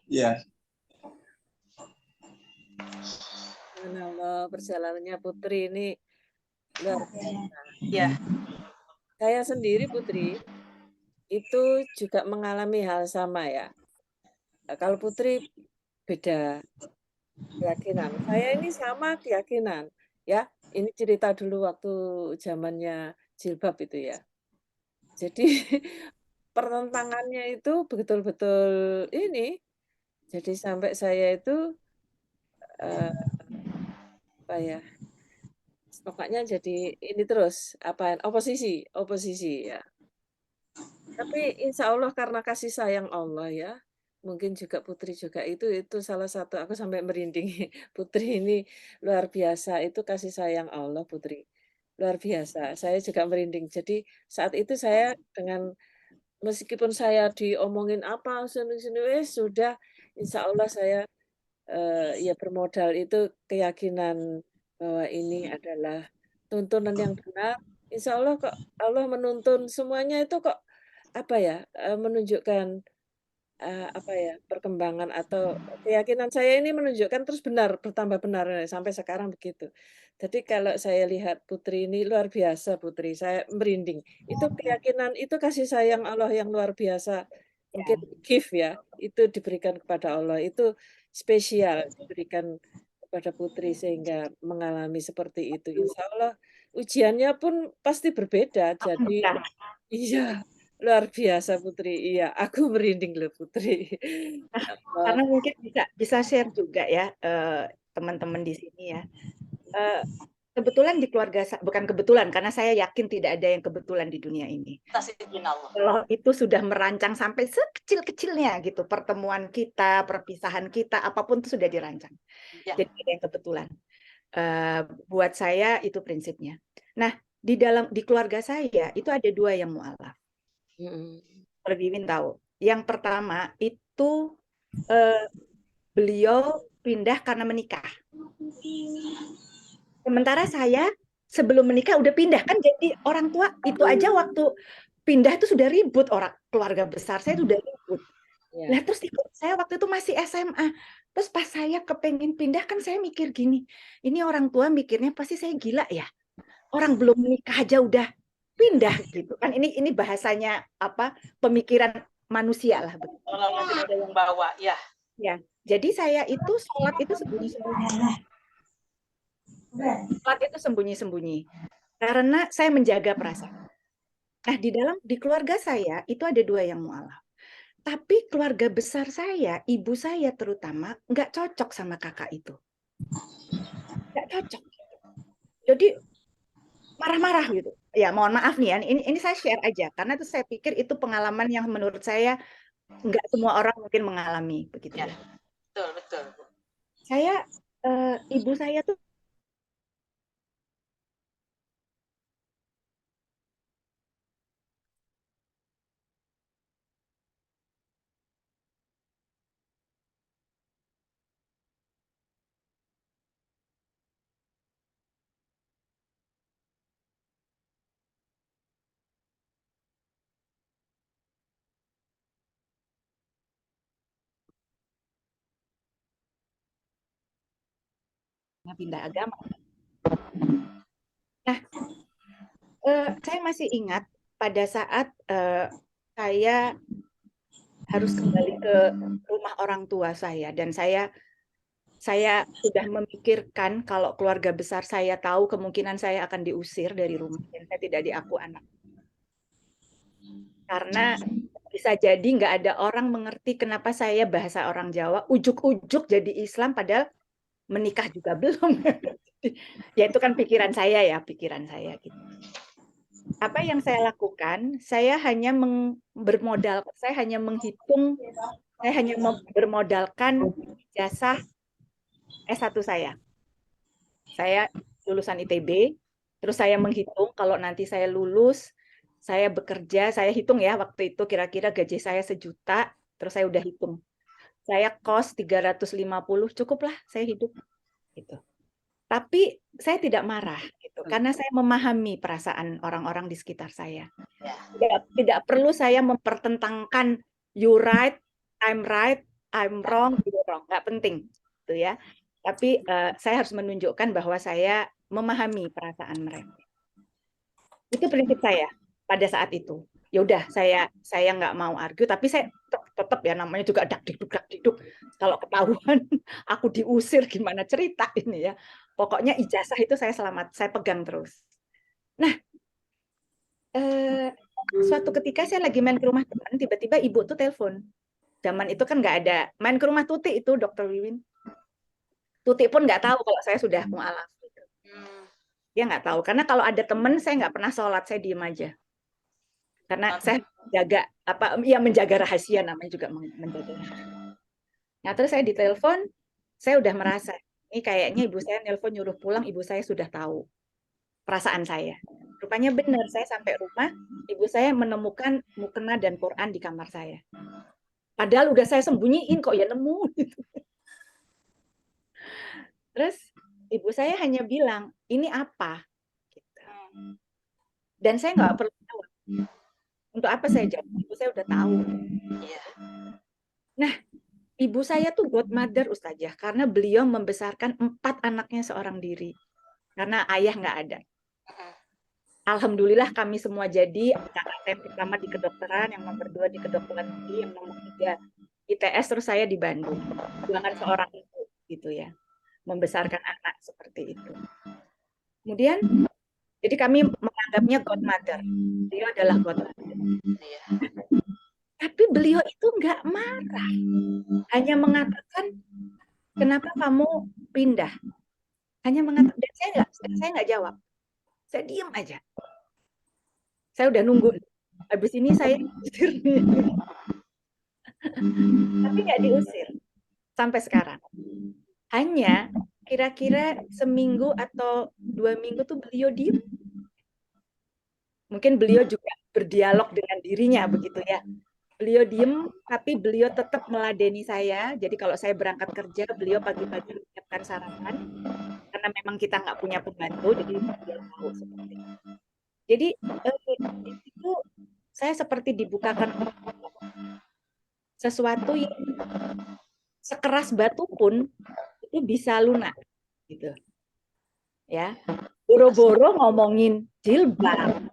Ya.
Kalau perjalanannya Putri ini luar biasa.
Ya.
Saya sendiri Putri itu juga mengalami hal sama ya. Kalau Putri beda keyakinan. Saya ini sama keyakinan. Ya, ini cerita dulu waktu zamannya jilbab itu ya. Jadi pertentangannya itu betul-betul ini. Jadi sampai saya itu apa ya? Pokoknya jadi ini terus oposisi ya. Tapi insya Allah karena kasih sayang Allah ya, mungkin juga Putri juga itu salah satu aku sampai merinding. Putri ini luar biasa, itu kasih sayang Allah Putri. Luar biasa, saya juga merinding. Jadi saat itu saya dengan meskipun saya diomongin apa, sini-sini sudah insya Allah saya ya bermodal itu keyakinan bahwa ini adalah tuntunan yang benar. Insya Allah kok Allah menuntun semuanya itu kok apa ya, menunjukkan apa ya, perkembangan atau keyakinan saya ini menunjukkan terus bertambah benar sampai sekarang begitu. Jadi kalau saya lihat Putri ini luar biasa Putri, saya merinding. Itu keyakinan, itu kasih sayang Allah yang luar biasa. Mungkin gift ya, itu diberikan kepada Allah, itu spesial diberikan kepada Putri sehingga mengalami seperti itu. Insya Allah ujiannya pun pasti berbeda. Jadi iya, luar biasa Putri. Iya, aku merinding loh Putri. Ya Allah.
Karena mungkin bisa share juga ya teman-teman di sini ya. Kebetulan di keluarga bukan kebetulan karena saya yakin tidak ada yang kebetulan di dunia ini. Kalau itu sudah merancang sampai sekecil-kecilnya gitu, pertemuan kita, perpisahan kita, apapun itu sudah dirancang.
Ya.
Jadi tidak yang kebetulan. Buat saya itu prinsipnya. Nah, di keluarga saya itu ada 2 yang mu'alaf. Kalau Wiwin tahu. Yang pertama itu beliau pindah karena menikah. Sementara saya sebelum menikah udah pindah kan, jadi orang tua itu aja waktu pindah itu sudah ribut, orang keluarga besar saya itu udah ribut. Nah terus saya waktu itu masih SMA. Terus pas saya kepengen pindah kan saya mikir gini, ini orang tua mikirnya pasti saya gila ya. Orang belum menikah aja udah pindah gitu kan. Ini bahasanya apa? Pemikiran manusia lah.
Kalau tidak ada yang bawa, ya.
Ya. Jadi saya itu sholat itu sembunyi-sembunyi. Sholat itu sembunyi-sembunyi. Karena saya menjaga perasaan. Nah, di keluarga saya itu ada 2 yang mu'alaf. Tapi keluarga besar saya, ibu saya terutama, nggak cocok sama kakak itu. Nggak cocok. Jadi marah-marah gitu. Ya, mohon maaf nih ya, ini saya share aja. Karena itu saya pikir itu pengalaman yang menurut saya nggak semua orang mungkin mengalami. Begitu ya.
Betul, betul.
Saya, ibu saya tuh pindah agama. Nah, saya masih ingat pada saat saya harus kembali ke rumah orang tua saya dan saya sudah memikirkan kalau keluarga besar saya tahu kemungkinan saya akan diusir dari rumah dan saya tidak diaku anak. Karena bisa jadi nggak ada orang mengerti kenapa saya bahasa orang Jawa ujuk-ujuk jadi Islam padahal menikah juga belum. Ya itu kan pikiran saya gitu. Apa yang saya lakukan? Saya hanya bermodalkan ijazah S1 saya. Saya lulusan ITB, terus saya menghitung kalau nanti saya lulus, saya bekerja, saya hitung ya waktu itu kira-kira gaji saya 1 juta, terus saya udah hitung. Saya kos 350, cukuplah saya hidup gitu. Tapi saya tidak marah gitu karena saya memahami perasaan orang-orang di sekitar saya. Tidak perlu saya mempertentangkan you right, I'm wrong, you're wrong. Nggak penting gitu ya. Tapi saya harus menunjukkan bahwa saya memahami perasaan mereka. Itu prinsip saya pada saat itu. Ya udah, saya nggak mau argue, tapi saya tetap ya namanya juga dak-dikduk. Kalau ketahuan aku diusir gimana cerita ini ya. Pokoknya ijazah itu saya pegang terus. Nah, suatu ketika saya lagi main ke rumah teman, tiba-tiba ibu tuh telepon. Zaman itu kan nggak ada main ke rumah Tuti itu, Dr. Wiwin. Tuti pun nggak tahu kalau saya sudah mu'alaf. Dia nggak tahu, karena kalau ada teman saya nggak pernah sholat, saya diem aja. Karena saya menjaga rahasia, namanya juga menjaga rahasia. Nah terus saya ditelepon, saya udah merasa ini kayaknya ibu saya nelpon nyuruh pulang, ibu saya sudah tahu perasaan saya. Rupanya benar, saya sampai rumah, ibu saya menemukan mukena dan Quran di kamar saya. Padahal udah saya sembunyiin kok ya nemu. Terus ibu saya hanya bilang, ini apa? Gitu. Dan saya nggak perlu jawab. Untuk apa saya jawab? Ibu saya udah tahu. Nah, ibu saya tuh godmother Ustazah, karena beliau membesarkan 4 anaknya seorang diri. Karena ayah nggak ada. Alhamdulillah kami semua jadi, kakak saya pertama di kedokteran, yang nomor 2 di kedokteran tinggi, yang nomor 3 ITS, terus saya di Bandung. Perjuangan seorang ibu gitu ya. membesarkan anak seperti itu. Kemudian, jadi kami menganggapnya godmother. Beliau adalah godmother.
Iya.
Tapi beliau itu nggak marah, hanya mengatakan, kenapa kamu pindah? Hanya mengatakan, dan saya nggak jawab, saya diam aja. Saya udah nunggu. Habis ini saya diusir nih. Tapi nggak diusir sampai sekarang. Hanya kira-kira seminggu atau 2 minggu tuh beliau diem. Mungkin beliau juga berdialog dengan dirinya begitu ya. Beliau diem, tapi beliau tetap meladeni saya. Jadi kalau saya berangkat kerja, beliau pagi-pagi menyiapkan sarapan. Karena memang kita nggak punya pembantu, jadi beliau tahu seperti itu. Jadi di situ saya seperti dibukakan sesuatu yang sekeras batu pun itu bisa lunak, gitu. Ya, boro-boro ngomongin jilbab,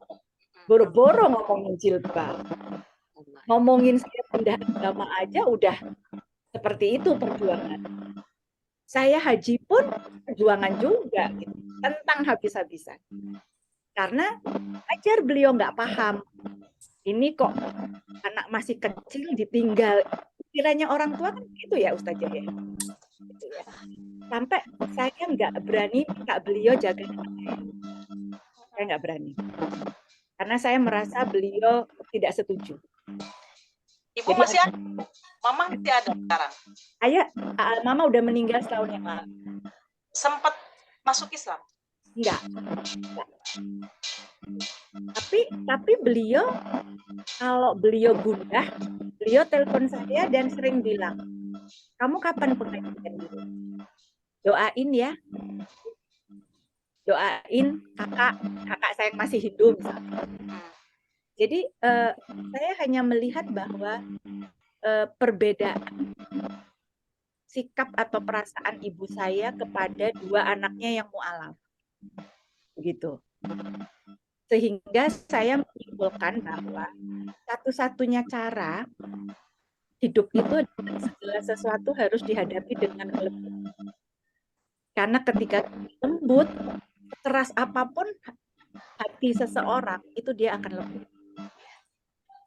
ngomongin saya pindah agama aja udah seperti itu perjuangan. Saya haji pun perjuangan juga, gitu. Tentang habis-habisan. Karena ajar beliau nggak paham. Ini kok anak masih kecil ditinggal. Kiranya orang tua kan gitu ya Ustazah ya. Gitu ya. Sampai saya nggak berani minta beliau jaga anak saya. Saya nggak berani. Karena saya merasa beliau tidak setuju.
Ibu
Jadi,
masih ada? Mama masih ada sekarang?
Ayah, Mama udah meninggal setahun yang lalu.
Sempat masuk Islam?
Enggak. Tapi beliau, kalau beliau gundah, beliau telepon saya dan sering bilang, kamu kapan pengajian dulu? Doain ya. Doain kakak saya yang masih hidup misalnya. Jadi saya hanya melihat bahwa perbedaan sikap atau perasaan ibu saya kepada 2 anaknya yang mu'alaf. Begitu. Sehingga saya menyimpulkan bahwa satu-satunya cara hidup itu segala sesuatu harus dihadapi dengan lembut. Karena ketika lembut, keras apapun hati seseorang, itu dia akan lembut.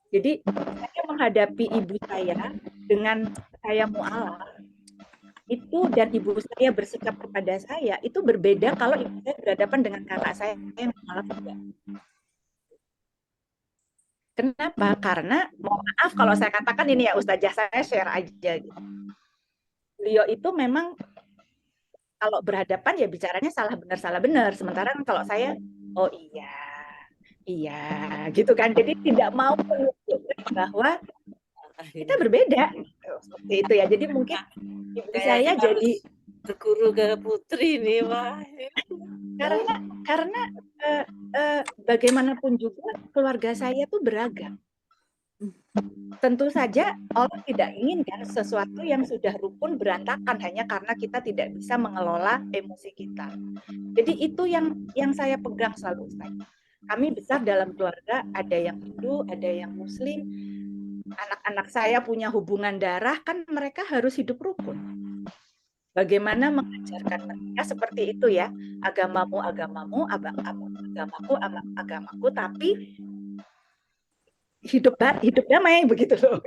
Jadi saya menghadapi ibu saya dengan saya mu'alaf, itu dan ibu saya bersikap kepada saya itu berbeda kalau ibu saya berhadapan dengan kakak saya yang mu'alaf juga. Kenapa? Karena mohon maaf kalau saya katakan ini ya Ustazah, saya share aja gitu. Beliau itu memang kalau berhadapan ya bicaranya salah benar. Sementara kalau saya, oh iya, gitu kan. Jadi tidak mau menunjukkan bahwa kita berbeda, seperti itu ya. Jadi mungkin ibu saya jadi
berguru ke Putri nih, wah.
Karena bagaimanapun juga keluarga saya tuh beragam. Tentu saja Allah tidak inginkan sesuatu yang sudah rukun berantakan hanya karena kita tidak bisa mengelola emosi kita. Jadi itu yang saya pegang selalu, Ustaz. Kami besar dalam keluarga, ada yang Hindu, ada yang Muslim. Anak-anak saya punya hubungan darah, kan mereka harus hidup rukun. Bagaimana mengajarkan mereka seperti itu ya, agamamu, agamaku, tapi hidup damai begitu loh.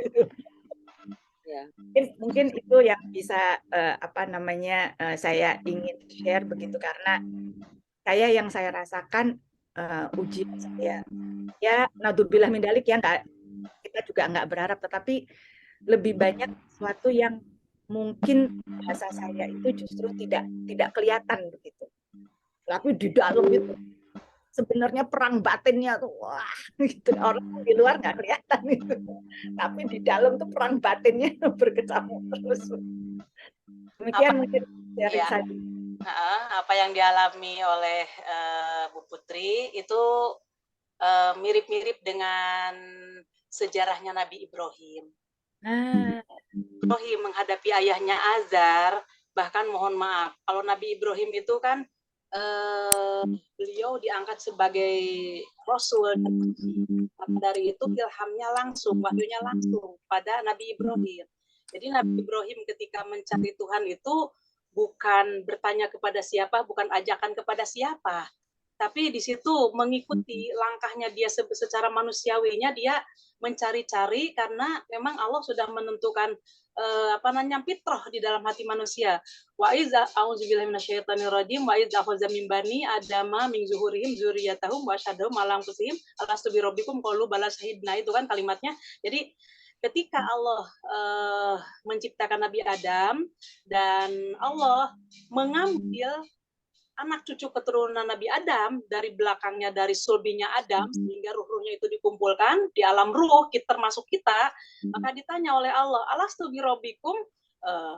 Ya. Mungkin itu yang bisa saya ingin share begitu, karena yang saya rasakan ujian saya ya naudzubillah min dzalik ya, kita juga nggak berharap, tetapi lebih banyak sesuatu yang mungkin bahasa saya itu justru tidak kelihatan begitu, tapi di dalam itu sebenarnya perang batinnya tuh wah gitu, orang di luar nggak kelihatan itu, tapi di dalam tuh perang batinnya berkecamuk terus. Demikian mungkin sharing saya.
Apa yang dialami oleh Bu Putri itu mirip-mirip dengan sejarahnya Nabi Ibrahim. Ibrahim menghadapi ayahnya Azar, bahkan mohon maaf, kalau Nabi Ibrahim itu kan beliau diangkat sebagai Rasul, dari itu ilhamnya langsung, wahyunya langsung pada Nabi Ibrahim. Jadi Nabi Ibrahim ketika mencari Tuhan itu bukan bertanya kepada siapa, bukan ajakan kepada siapa, tapi di situ mengikuti langkahnya dia secara manusiawinya, dia mencari-cari karena memang Allah sudah menentukan fitrah di dalam hati manusia. Wa iza auzubillahi minasyaitonirrajim wa iza akhadha min bani adama min zuhurihim dzurriyyatahum wa asyhadahum ala anfusihim alastu birabbikum qalu bala syahidna, itu kan kalimatnya. Jadi ketika Allah menciptakan Nabi Adam dan Allah mengambil anak cucu keturunan Nabi Adam dari belakangnya, dari sulbinya Adam, sehingga ruh-ruhnya itu dikumpulkan di alam ruh, termasuk kita, maka ditanya oleh Allah, alastu birabbikum,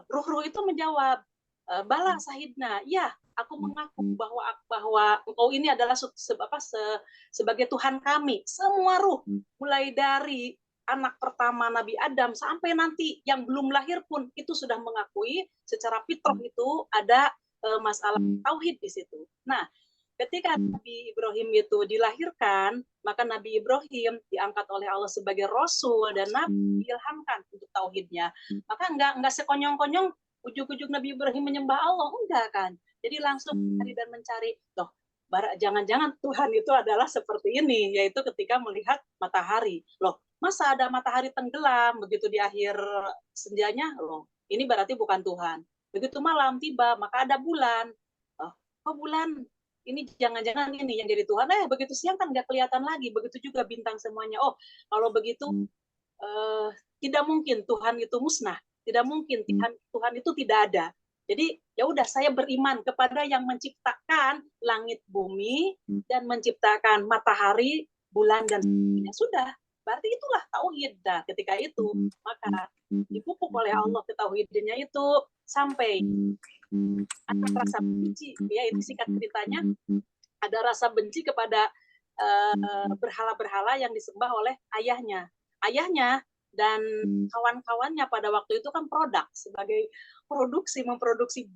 ruh-ruh itu menjawab, bala sahidna, ya, aku mengaku bahwa engkau ini adalah sebagai Tuhan kami. Semua ruh, mulai dari anak pertama Nabi Adam sampai nanti yang belum lahir pun itu sudah mengakui secara fitrah itu ada masalah tauhid di situ. Nah, ketika Nabi Ibrahim itu dilahirkan, maka Nabi Ibrahim diangkat oleh Allah sebagai Rasul dan Nabi diilhamkan untuk tauhidnya. Maka enggak sekonyong-konyong ujuk-ujuk Nabi Ibrahim menyembah Allah, enggak kan. Jadi langsung mencari dan mencari, loh, jangan-jangan Tuhan itu adalah seperti ini, yaitu ketika melihat matahari. Loh, masa ada matahari tenggelam begitu di akhir senjanya? Loh, ini berarti bukan Tuhan. Begitu malam tiba, maka ada bulan. Oh bulan, ini jangan-jangan ini yang jadi Tuhan. Begitu siang kan nggak kelihatan lagi. Begitu juga bintang semuanya. Oh, kalau begitu tidak mungkin Tuhan itu musnah. Tidak mungkin Tuhan itu tidak ada. Jadi ya udah, saya beriman kepada yang menciptakan langit bumi dan menciptakan matahari, bulan dan sebagainya. Sudah, berarti itulah tauhid. Nah, ketika itu maka dipupuk oleh Allah ketauhidnya itu sampai ada rasa benci, ya itu singkat ceritanya, ada rasa benci kepada berhala-berhala yang disembah oleh ayahnya dan kawan-kawannya pada waktu itu kan produk sebagai memproduksi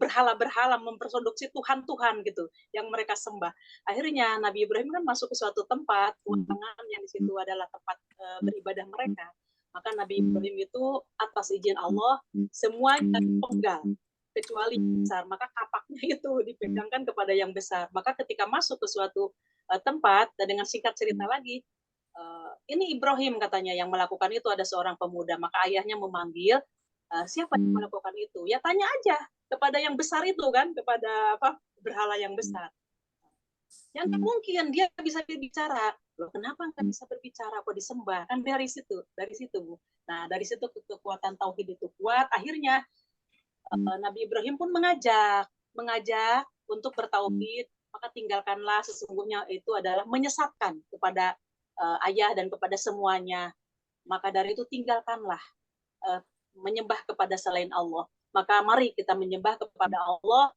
berhala-berhala, memproduksi Tuhan-Tuhan gitu yang mereka sembah. Akhirnya Nabi Ibrahim kan masuk ke suatu tempat ruangan yang di situ adalah tempat beribadah mereka. Maka Nabi Ibrahim itu atas izin Allah semuanya dipenggal kecuali besar, maka kapaknya itu dipegangkan kepada yang besar. Maka ketika masuk ke suatu tempat, dan dengan singkat cerita lagi, ini Ibrahim katanya yang melakukan itu, ada seorang pemuda, maka ayahnya memanggil, siapa yang melakukan itu? Ya tanya aja kepada yang besar itu kan, kepada berhala yang besar. Yang mungkin dia bisa berbicara. Loh, kenapa nggak bisa berbicara? Kok disembah? Kan dari situ Bu. Nah, dari situ kekuatan tauhid itu kuat. Akhirnya Nabi Ibrahim pun mengajak untuk bertauhid, maka tinggalkanlah, sesungguhnya itu adalah menyesatkan kepada ayah dan kepada semuanya. Maka dari itu tinggalkanlah menyembah kepada selain Allah. Maka mari kita menyembah kepada Allah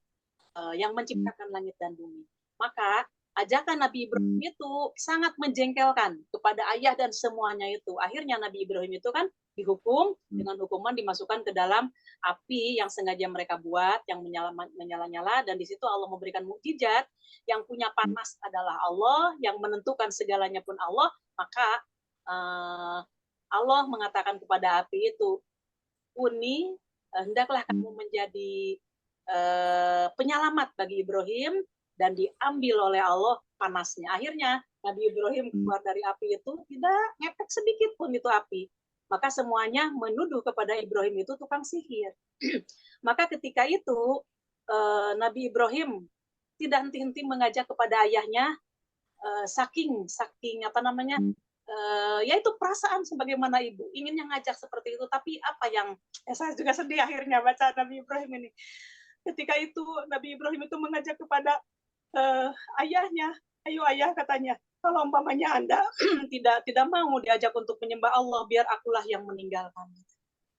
yang menciptakan langit dan bumi. Maka ajakan Nabi Ibrahim itu sangat menjengkelkan kepada ayah dan semuanya itu. Akhirnya Nabi Ibrahim itu kan dihukum dengan hukuman dimasukkan ke dalam api yang sengaja mereka buat, yang menyala-nyala, dan di situ Allah memberikan mukjizat, yang punya panas adalah Allah, yang menentukan segalanya pun Allah. Maka Allah mengatakan kepada api itu, Uni, hendaklah kamu menjadi penyelamat bagi Ibrahim, dan diambil oleh Allah panasnya. Akhirnya Nabi Ibrahim keluar dari api itu tidak ngepek sedikit pun itu api. Maka semuanya menuduh kepada Ibrahim itu tukang sihir. Maka ketika itu Nabi Ibrahim tidak henti-henti mengajak kepada ayahnya, saking yaitu perasaan sebagaimana ibu inginnya ngajak seperti itu, tapi apa yang saya juga sedih akhirnya baca Nabi Ibrahim ini. Ketika itu Nabi Ibrahim itu mengajak kepada ayahnya, ayo ayah katanya, kalau umpamanya Anda tidak mau diajak untuk menyembah Allah, biar akulah yang meninggalkan.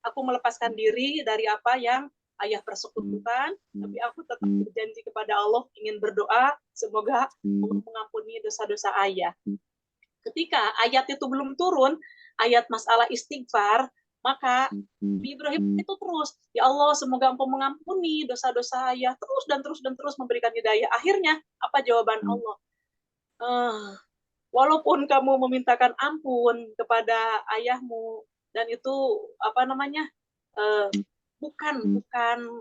Aku melepaskan diri dari apa yang ayah persekutukan, tapi aku tetap berjanji kepada Allah, ingin berdoa, semoga Allah mengampuni dosa-dosa ayah. Ketika ayat itu belum turun, ayat masalah istighfar, maka Ibrahim itu terus, ya Allah semoga Engkau mengampuni dosa-dosa ayah, terus memberikan hidayah. Akhirnya apa jawaban Allah? Walaupun kamu memintakan ampun kepada ayahmu dan itu bukan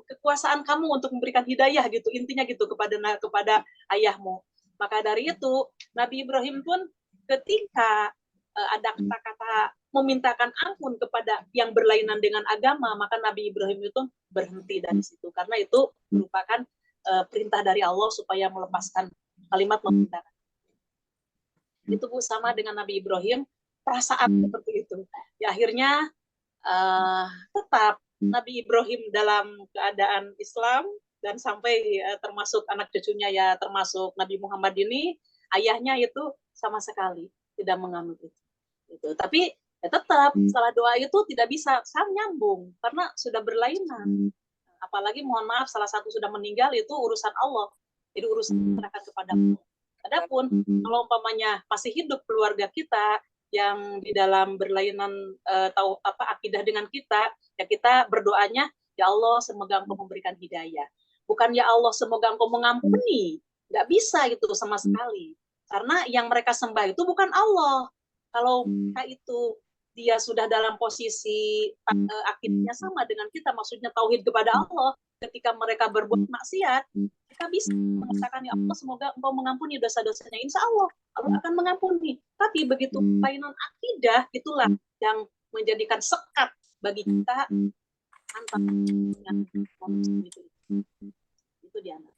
kekuasaan kamu untuk memberikan hidayah gitu, intinya gitu kepada ayahmu. Maka dari itu Nabi Ibrahim pun ketika ada kata-kata memintakan ampun kepada yang berlainan dengan agama, maka Nabi Ibrahim itu berhenti dari situ karena itu merupakan perintah dari Allah supaya melepaskan kalimat memintakan. Itu Bu, sama dengan Nabi Ibrahim, perasaan seperti itu. Ya akhirnya tetap Nabi Ibrahim dalam keadaan Islam dan sampai termasuk anak cucunya ya, termasuk Nabi Muhammad ini, ayahnya itu sama sekali tidak menganut itu. Tapi ya tetap setelah doa itu tidak bisa nyambung karena sudah berlainan. Apalagi mohon maaf salah satu sudah meninggal, itu urusan Allah. Jadi urusan serahkan kepada Allah. Adapun kalau umpamanya masih hidup keluarga kita yang di dalam berlainan tahu apa akidah dengan kita, ya kita berdoanya, ya Allah semoga Engkau memberikan hidayah. Bukan ya Allah semoga Engkau mengampuni. Nggak bisa itu sama sekali. Karena yang mereka sembah itu bukan Allah. Kalau mereka itu dia sudah dalam posisi akidahnya sama dengan kita, maksudnya tauhid kepada Allah, ketika mereka berbuat maksiat, mereka bisa mengatakan, ya Allah semoga Engkau mengampuni dosa-dosanya. Insya Allah Allah akan mengampuni. Tapi begitu kelainan akidah, itulah yang menjadikan sekat bagi kita antara dengan Muslim itu di antara.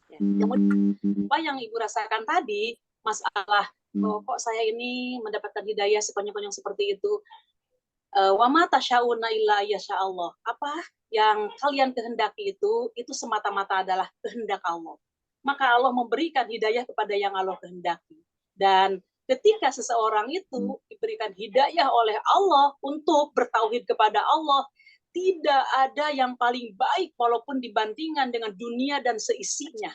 Ya. Kemudian apa yang Ibu rasakan tadi, masalah kok saya ini mendapatkan hidayah sekonyong-konyong seperti itu. Wa ma tasyauna illa yasha Allah. Apa yang kalian kehendaki itu semata-mata adalah kehendak Allah. Maka Allah memberikan hidayah kepada yang Allah kehendaki. Dan ketika seseorang itu diberikan hidayah oleh Allah untuk bertauhid kepada Allah, tidak ada yang paling baik walaupun dibandingkan dengan dunia dan seisinya.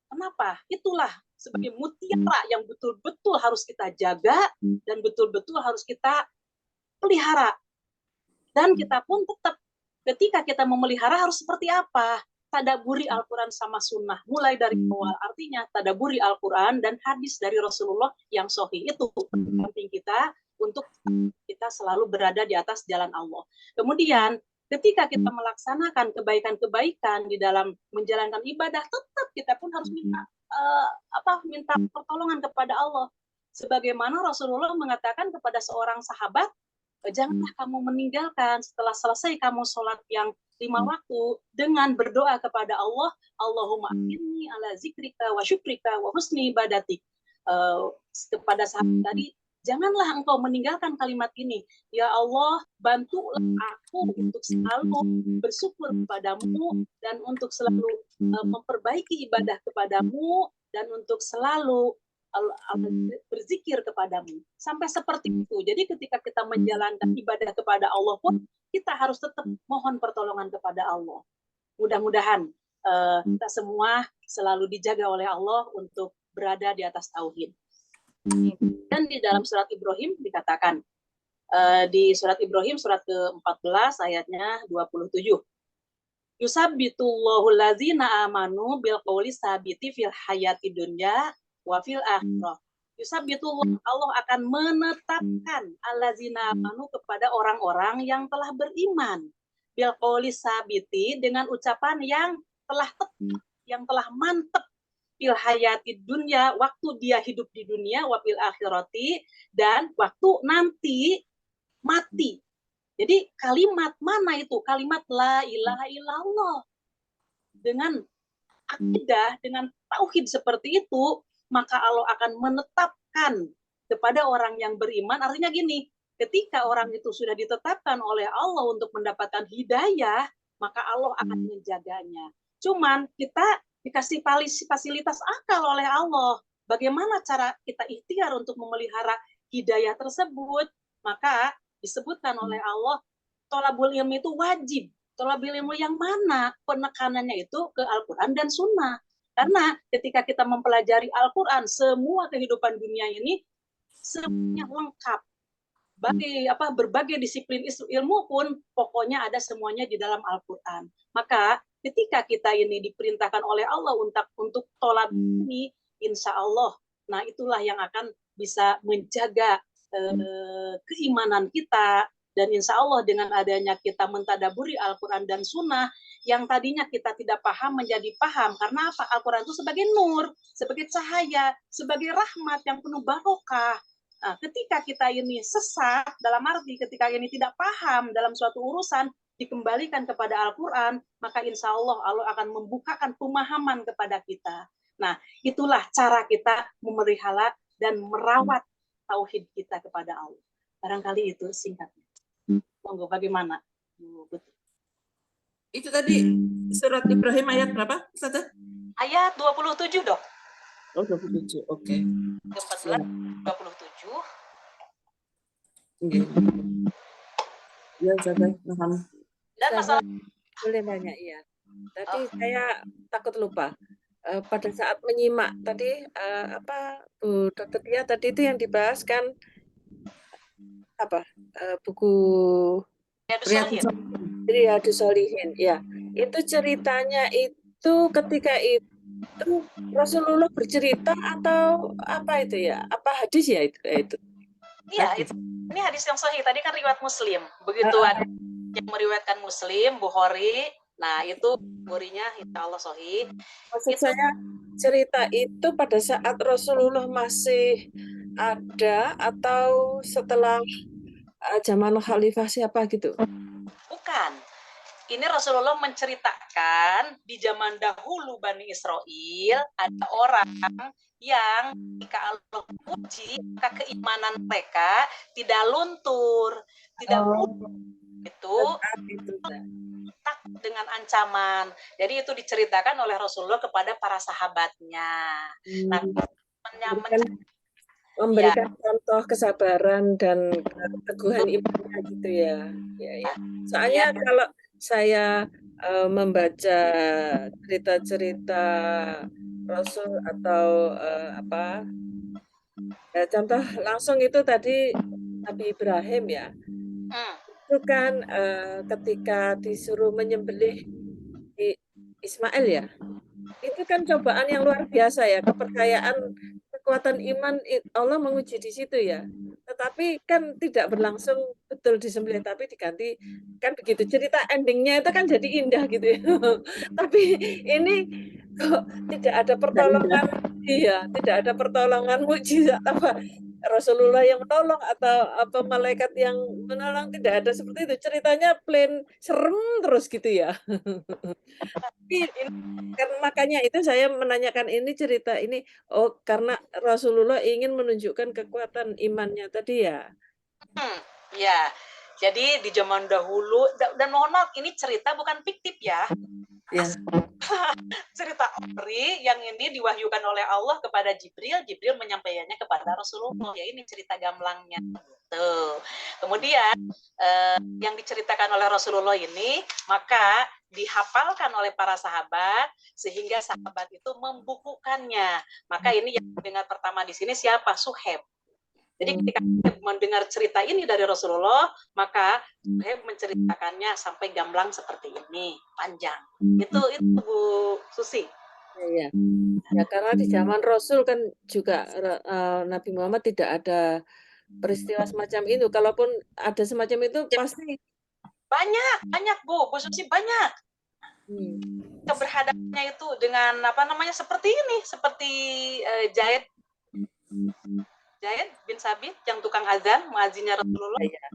Kenapa? Itulah sebagai mutiara yang betul-betul harus kita jaga dan betul-betul harus kita pelihara. Dan kita pun tetap ketika kita memelihara harus seperti apa? Tadaburi Al-Quran sama Sunnah. Mulai dari awal. Artinya tadaburi Al-Quran dan hadis dari Rasulullah yang sahih. Itu penting kita untuk kita selalu berada di atas jalan Allah. Kemudian ketika kita melaksanakan kebaikan-kebaikan di dalam menjalankan ibadah, tetap kita pun harus minta pertolongan kepada Allah. Sebagaimana Rasulullah mengatakan kepada seorang sahabat, janganlah kamu meninggalkan setelah selesai kamu sholat yang 5 waktu dengan berdoa kepada Allah, Allahumma inni ala zikrika wa syukrika wa husni ibadatik. Kepada sahabat tadi, janganlah engkau meninggalkan kalimat ini. Ya Allah, bantulah aku untuk selalu bersyukur kepadamu dan untuk selalu memperbaiki ibadah kepadamu dan untuk selalu berzikir kepadamu. Sampai seperti itu. Jadi ketika kita menjalankan ibadah kepada Allah pun, kita harus tetap mohon pertolongan kepada Allah. Mudah-mudahan kita semua selalu dijaga oleh Allah untuk berada di atas tauhid. Dan di dalam surat Ibrahim dikatakan, di surat Ibrahim surat ke-14 ayatnya 27. Yusabbitullahu allazina amanu bil qawli sabiti fil hayati dunya wa fil akhirah. Yusabbitullah, Allah akan menetapkan allazina amanu kepada orang-orang yang telah beriman. Bil qawli sabiti, dengan ucapan yang telah tetap, yang telah mantap. Fil hayati dunya, waktu dia hidup di dunia, wa fil akhirati, dan waktu nanti mati. Jadi kalimat mana itu? Kalimat la ilaha illallah. Dengan akidah, dengan tauhid seperti itu, maka Allah akan menetapkan kepada orang yang beriman. Artinya gini, ketika orang itu sudah ditetapkan oleh Allah untuk mendapatkan hidayah, maka Allah akan menjaganya. Cuman kita dikasih fasilitas akal oleh Allah. Bagaimana cara kita ikhtiar untuk memelihara hidayah tersebut? Maka disebutkan oleh Allah, thalabul ilmi itu wajib. Thalabul ilmu yang mana? Penekanannya itu ke Al-Quran dan Sunnah. Karena ketika kita mempelajari Al-Quran, semua kehidupan dunia ini semuanya lengkap. Berbagai disiplin ilmu pun pokoknya ada semuanya di dalam Al-Quran. Maka ketika kita ini diperintahkan oleh Allah untuk tolak ini, insya Allah, nah itulah yang akan bisa menjaga keimanan kita, Dan insya Allah dengan adanya kita mentadaburi Al-Quran dan Sunnah, yang tadinya kita tidak paham menjadi paham. Karena apa? Al-Quran itu sebagai nur, sebagai cahaya, sebagai rahmat yang penuh barokah. Nah, ketika kita ini sesat, dalam arti ketika ini tidak paham dalam suatu urusan, dikembalikan kepada Al-Quran, maka insya Allah Allah akan membukakan pemahaman kepada kita. Nah, itulah cara kita memelihara dan merawat tauhid kita kepada Allah. Barangkali itu singkatnya. Monggo, bagaimana?
Itu tadi surat Ibrahim ayat berapa, Ustazah?
Ayat 27, Dok.
Oh, 27. Oke.
14, 27.
Oke. Ya, Ustazah, paham.
Dan masalah
boleh nanya, iya. Tadi saya takut lupa. Pada saat menyimak tadi apa Bu Dr. Tia tadi itu yang dibahas kan apa buku Riyadhus Shalihin, ya. Itu ceritanya itu ketika itu Rasulullah bercerita atau apa itu ya? Apa hadis ya itu?
Iya, ini hadis yang sahih. Tadi kan riwayat Muslim. Begitu ada yang meriwayatkan Muslim, Bukhari. Nah, itu Bukharinya insya Allah sahih.
Maksud saya cerita itu pada saat Rasulullah masih ada atau setelah zaman khalifah siapa gitu?
Bukan. Ini Rasulullah menceritakan di zaman dahulu Bani Israel ada orang yang jika Allah puji maka keimanan mereka tidak luntur, tidak itu takut dengan ancaman. Jadi itu diceritakan oleh Rasulullah kepada para sahabatnya. Nah,
memberikan contoh kesabaran dan keteguhan imannya gitu ya. Ya. Soalnya kalau saya membaca cerita-cerita Rasul atau contoh langsung itu tadi Nabi Ibrahim ya. Itu kan ketika disuruh menyembelih Ismail ya. Itu kan cobaan yang luar biasa ya, kepercayaan, kekuatan iman Allah menguji di situ ya. Tetapi kan tidak berlangsung betul disembelih, tapi diganti kan begitu. Cerita endingnya itu kan jadi indah gitu ya. Tapi ini kok tidak ada pertolongan, iya, tidak ada pertolongan mukjizat apa Rasulullah yang menolong atau apa malaikat yang menolong, tidak ada seperti itu. Ceritanya plain serem terus gitu ya. Kan makanya itu saya menanyakan ini cerita ini karena Rasulullah ingin menunjukkan kekuatan imannya tadi ya.
Ya, jadi di zaman dahulu dan mohon maaf ini cerita bukan fiktif ya. Cerita Ori yang ini diwahyukan oleh Allah kepada Jibril, Jibril menyampaikannya kepada Rasulullah. Ya ini cerita gamblangnya. Tuh. Kemudian yang diceritakan oleh Rasulullah ini maka dihafalkan oleh para sahabat sehingga sahabat itu membukukannya. Maka ini yang mendengar pertama di sini siapa? Suhaib. Jadi ketika mendengar cerita ini dari Rasulullah, maka Suhaib menceritakannya sampai gamblang seperti ini, panjang. Itu Bu Susi.
Ya, karena di zaman Rasul kan juga Nabi Muhammad tidak ada peristiwa semacam itu. Kalaupun ada semacam itu pasti
banyak Bu Susi banyak. Keberhadapannya itu dengan seperti ini, seperti Zaid bin Sabit yang tukang azan, muazinnya Rasulullah. Ya.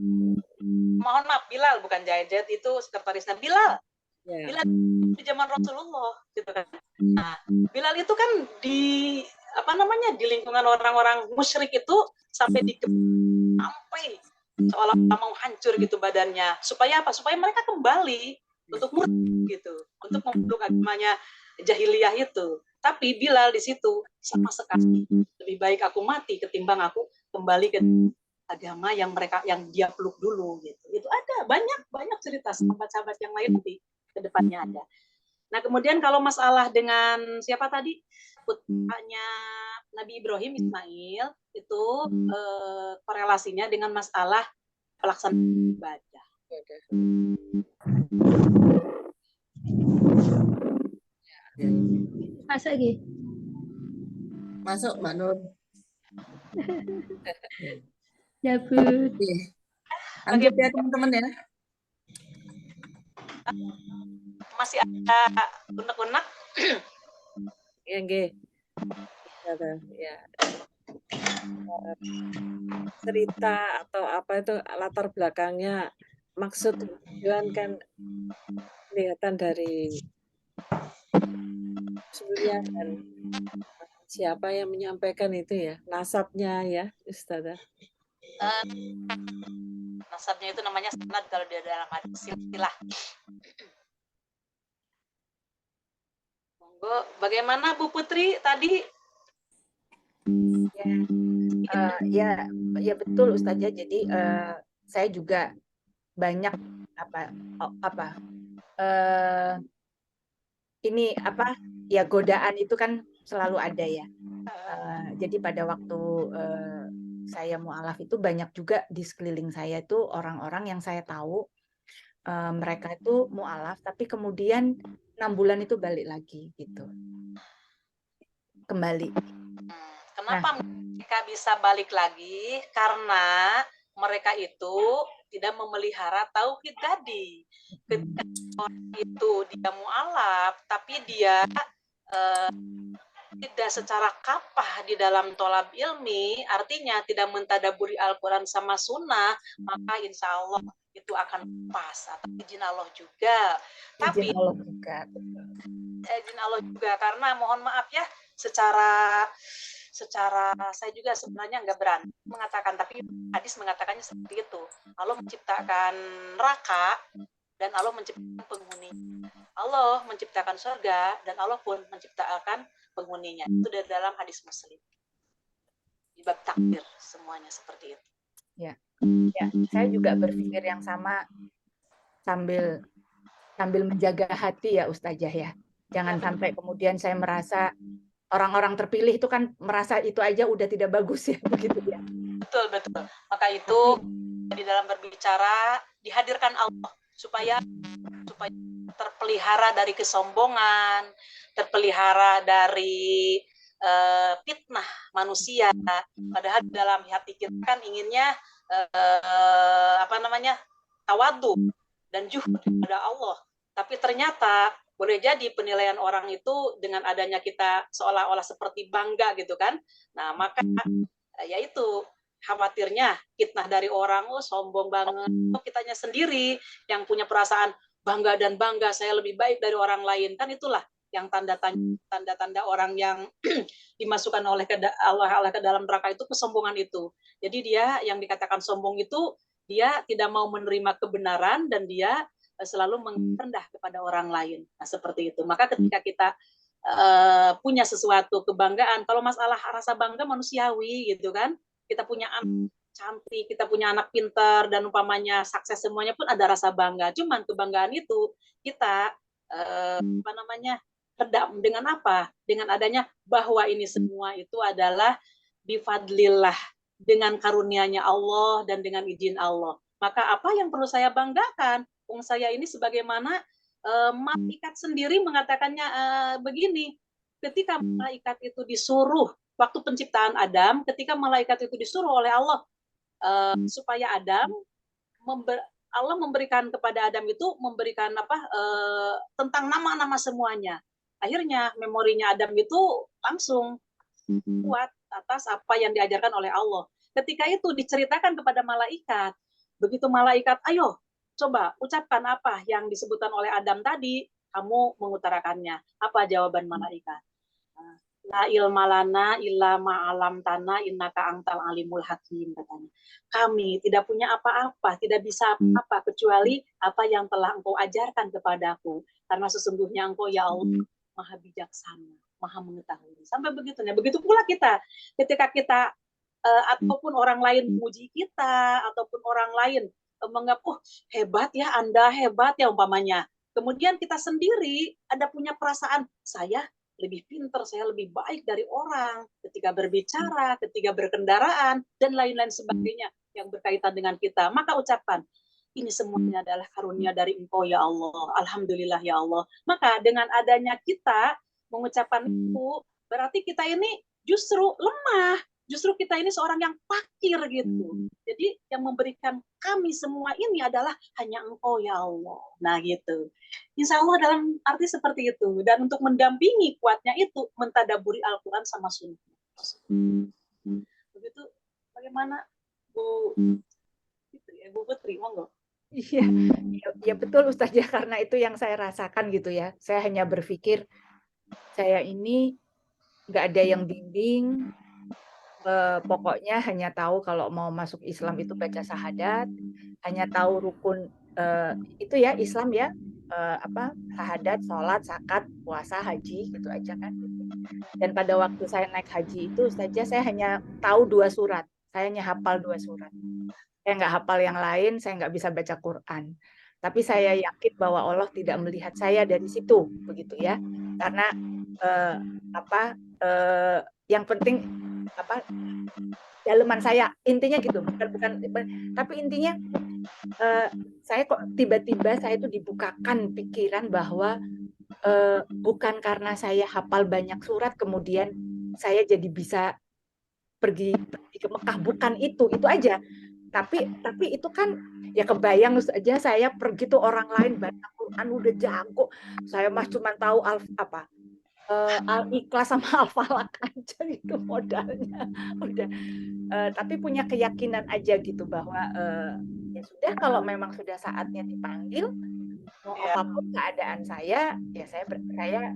Mohon maaf, Bilal bukan Zaid itu sekretarisnya Bilal. Ya. Bilal di zaman Rasulullah gitu kan. Nah, Bilal itu kan di lingkungan orang-orang musyrik itu sampai seolah-olah mau hancur gitu badannya. Supaya apa? Supaya mereka kembali untuk murtad gitu, untuk memeluk agamanya jahiliyah itu. Tapi Bilal di situ sama sekali lebih baik aku mati ketimbang aku kembali ke agama yang dia peluk dulu gitu. Itu ada banyak cerita sahabat-sahabat yang lain nanti ke depannya ada. Nah, kemudian kalau masalah dengan siapa tadi? Putranya Nabi Ibrahim Ismail itu korelasinya dengan masalah pelaksanaan ibadah.
Masuk lagi.
Masuk Mbak Nur.
Ya, Bu.
Lanjut ya teman-teman ya.
Masih ada unek-unek?
Ya, nggih. Ya. Cerita atau apa itu latar belakangnya, maksud tujuan kan kelihatan dari judulnya dan siapa yang menyampaikan itu ya, nasabnya ya, Ustazah.
Nasabnya itu namanya sanad kalau di dalam hadis silsilah. Monggo, bagaimana Bu Putri tadi?
Ya betul Ustazah. Jadi saya juga banyak ini ya godaan itu kan selalu ada ya. Jadi pada waktu saya mualaf itu banyak juga di sekeliling saya itu orang-orang yang saya tahu mereka itu mualaf tapi kemudian 6 bulan itu balik lagi gitu. Kembali.
Kenapa mereka bisa balik lagi? Karena mereka itu tidak memelihara tauhid tadi. Ketika orang itu dia mualaf, tapi dia tidak secara kapah di dalam tolab ilmi, artinya tidak mentadaburi Al-Quran sama sunnah, maka insya Allah itu akan pas atau izin Allah juga. Tapi izin Allah juga, karena mohon maaf ya, secara saya juga sebenarnya nggak berani mengatakan, tapi hadis mengatakannya seperti itu. Allah menciptakan neraka dan Allah menciptakan penghuni. Allah menciptakan surga dan Allah pun menciptakan penghuninya. Itu dari dalam hadis Muslim. Di bab takdir semuanya seperti itu.
Ya, saya juga berpikir yang sama sambil menjaga hati ya Ustazah ya. Jangan sampai kemudian saya merasa orang-orang terpilih itu kan merasa itu aja udah tidak bagus ya begitu ya.
Betul. Maka itu di dalam berbicara dihadirkan Allah supaya terpelihara dari kesombongan, terpelihara dari fitnah manusia. Padahal dalam hati kita kan inginnya tawadu dan juhud kepada Allah. Tapi ternyata boleh jadi penilaian orang itu dengan adanya kita seolah-olah seperti bangga gitu kan. Nah, maka yaitu khawatirnya fitnah dari orang, sombong banget, kitanya sendiri yang punya perasaan bangga saya lebih baik dari orang lain, kan itulah yang tanda-tanda orang yang dimasukkan oleh Allah ke dalam neraka itu kesombongan itu. Jadi dia yang dikatakan sombong itu dia tidak mau menerima kebenaran dan dia selalu merendah kepada orang lain. Nah, seperti itu. Maka ketika kita punya sesuatu kebanggaan, kalau masalah rasa bangga manusiawi gitu kan, kita punya anak cantik, kita punya anak pintar dan umpamanya sukses semuanya pun ada rasa bangga. Cuman kebanggaan itu kita redam dengan apa? Dengan adanya bahwa ini semua itu adalah bifadlillah, dengan karunia-Nya Allah dan dengan izin Allah. Maka apa yang perlu saya banggakan? Wong saya ini sebagaimana malaikat sendiri mengatakannya begini, ketika malaikat itu disuruh waktu penciptaan Adam, ketika malaikat itu disuruh oleh Allah supaya Allah memberikan kepada Adam itu memberikan tentang nama-nama semuanya. Akhirnya memorinya Adam itu langsung kuat atas apa yang diajarkan oleh Allah. Ketika itu diceritakan kepada malaikat, begitu malaikat, ayo coba ucapkan apa yang disebutkan oleh Adam tadi, kamu mengutarakannya. Apa jawaban malaikat? La ilma lana illa ma'alam tanah innaka antal alimul hakim, katanya. Kami tidak punya apa-apa, tidak bisa apa-apa kecuali apa yang telah engkau ajarkan kepadaku. Karena sesungguhnya engkau ya Allah maha bijaksana, maha mengetahui. Sampai begitunya. Begitu pula kita. Ketika kita ataupun orang lain memuji kita, ataupun orang lain menganggap, hebat ya Anda, hebat ya umpamanya. Kemudian kita sendiri ada punya perasaan, saya lebih pintar, saya lebih baik dari orang ketika berbicara, ketika berkendaraan, dan lain-lain sebagainya yang berkaitan dengan kita. Maka ucapkan, ini semuanya adalah karunia dari Engkau ya Allah. Alhamdulillah ya Allah. Maka dengan adanya kita mengucapkan itu, berarti kita ini justru lemah. justru kita ini seorang yang fakir gitu. Jadi yang memberikan kami semua ini adalah hanya Engkau ya Allah. Nah gitu. Insya Allah dalam arti seperti itu. Dan untuk mendampingi kuatnya itu mentadaburi Al-Quran sama Sunnah. Begitu bagaimana Bu? Gitu ya, Bu Putri, monggo.
Iya, ya betul Ustazah, karena itu yang saya rasakan gitu ya. Saya hanya berpikir saya ini nggak ada yang bimbing, pokoknya hanya tahu kalau mau masuk Islam itu baca syahadat, hanya tahu rukun itu ya Islam ya, syahadat, sholat, zakat, puasa, haji gitu aja kan. Dan pada waktu saya naik haji itu saja saya hanya tahu 2 surat, saya hanya hafal 2 surat. Saya nggak hafal yang lain, saya nggak bisa baca Quran. Tapi saya yakin bahwa Allah tidak melihat saya dari situ, begitu ya. Karena yang penting daleman saya, intinya gitu. Tapi intinya saya kok tiba-tiba saya itu dibukakan pikiran bahwa bukan karena saya hafal banyak surat kemudian saya jadi bisa pergi ke Mekah, bukan itu aja. Tapi itu kan ya kebayang aja saya pergi tuh orang lain baca Quran udah jago, saya mah cuma tahu Al-Ikhlas sama Al-Falaq aja itu modalnya udah. Tapi punya keyakinan aja gitu bahwa ya sudah, kalau memang sudah saatnya dipanggil, mau apapun keadaan saya, ya saya berangkat.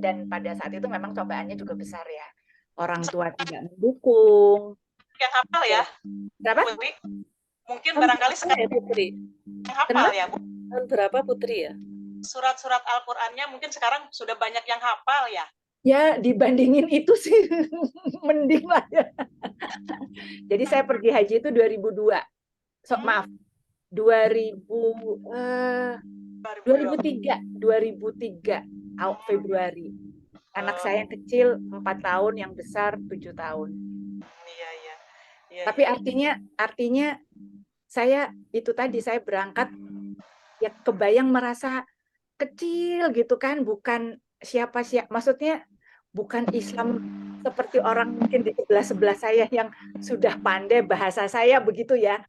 Dan pada saat itu memang cobaannya juga besar ya, orang tua tidak mendukung.
Yang hafal ya,
Berapa?
Putri? Mungkin barangkali sekarang
Putri.
yang hafal ya, Bu.
Tahun berapa Putri ya?
Surat-surat Al-Qur'annya mungkin sekarang sudah banyak yang hafal ya.
Ya dibandingin itu sih mending lah ya. Jadi saya pergi haji itu 2002. Maaf, 2003 Februari. Anak saya yang kecil 4 tahun, yang besar 7 tahun.
Iya.
Tapi artinya saya itu tadi, saya berangkat ya kebayang merasa kecil gitu kan, bukan siapa-siapa, maksudnya bukan Islam seperti orang mungkin di sebelah saya yang sudah pandai bahasa saya begitu ya.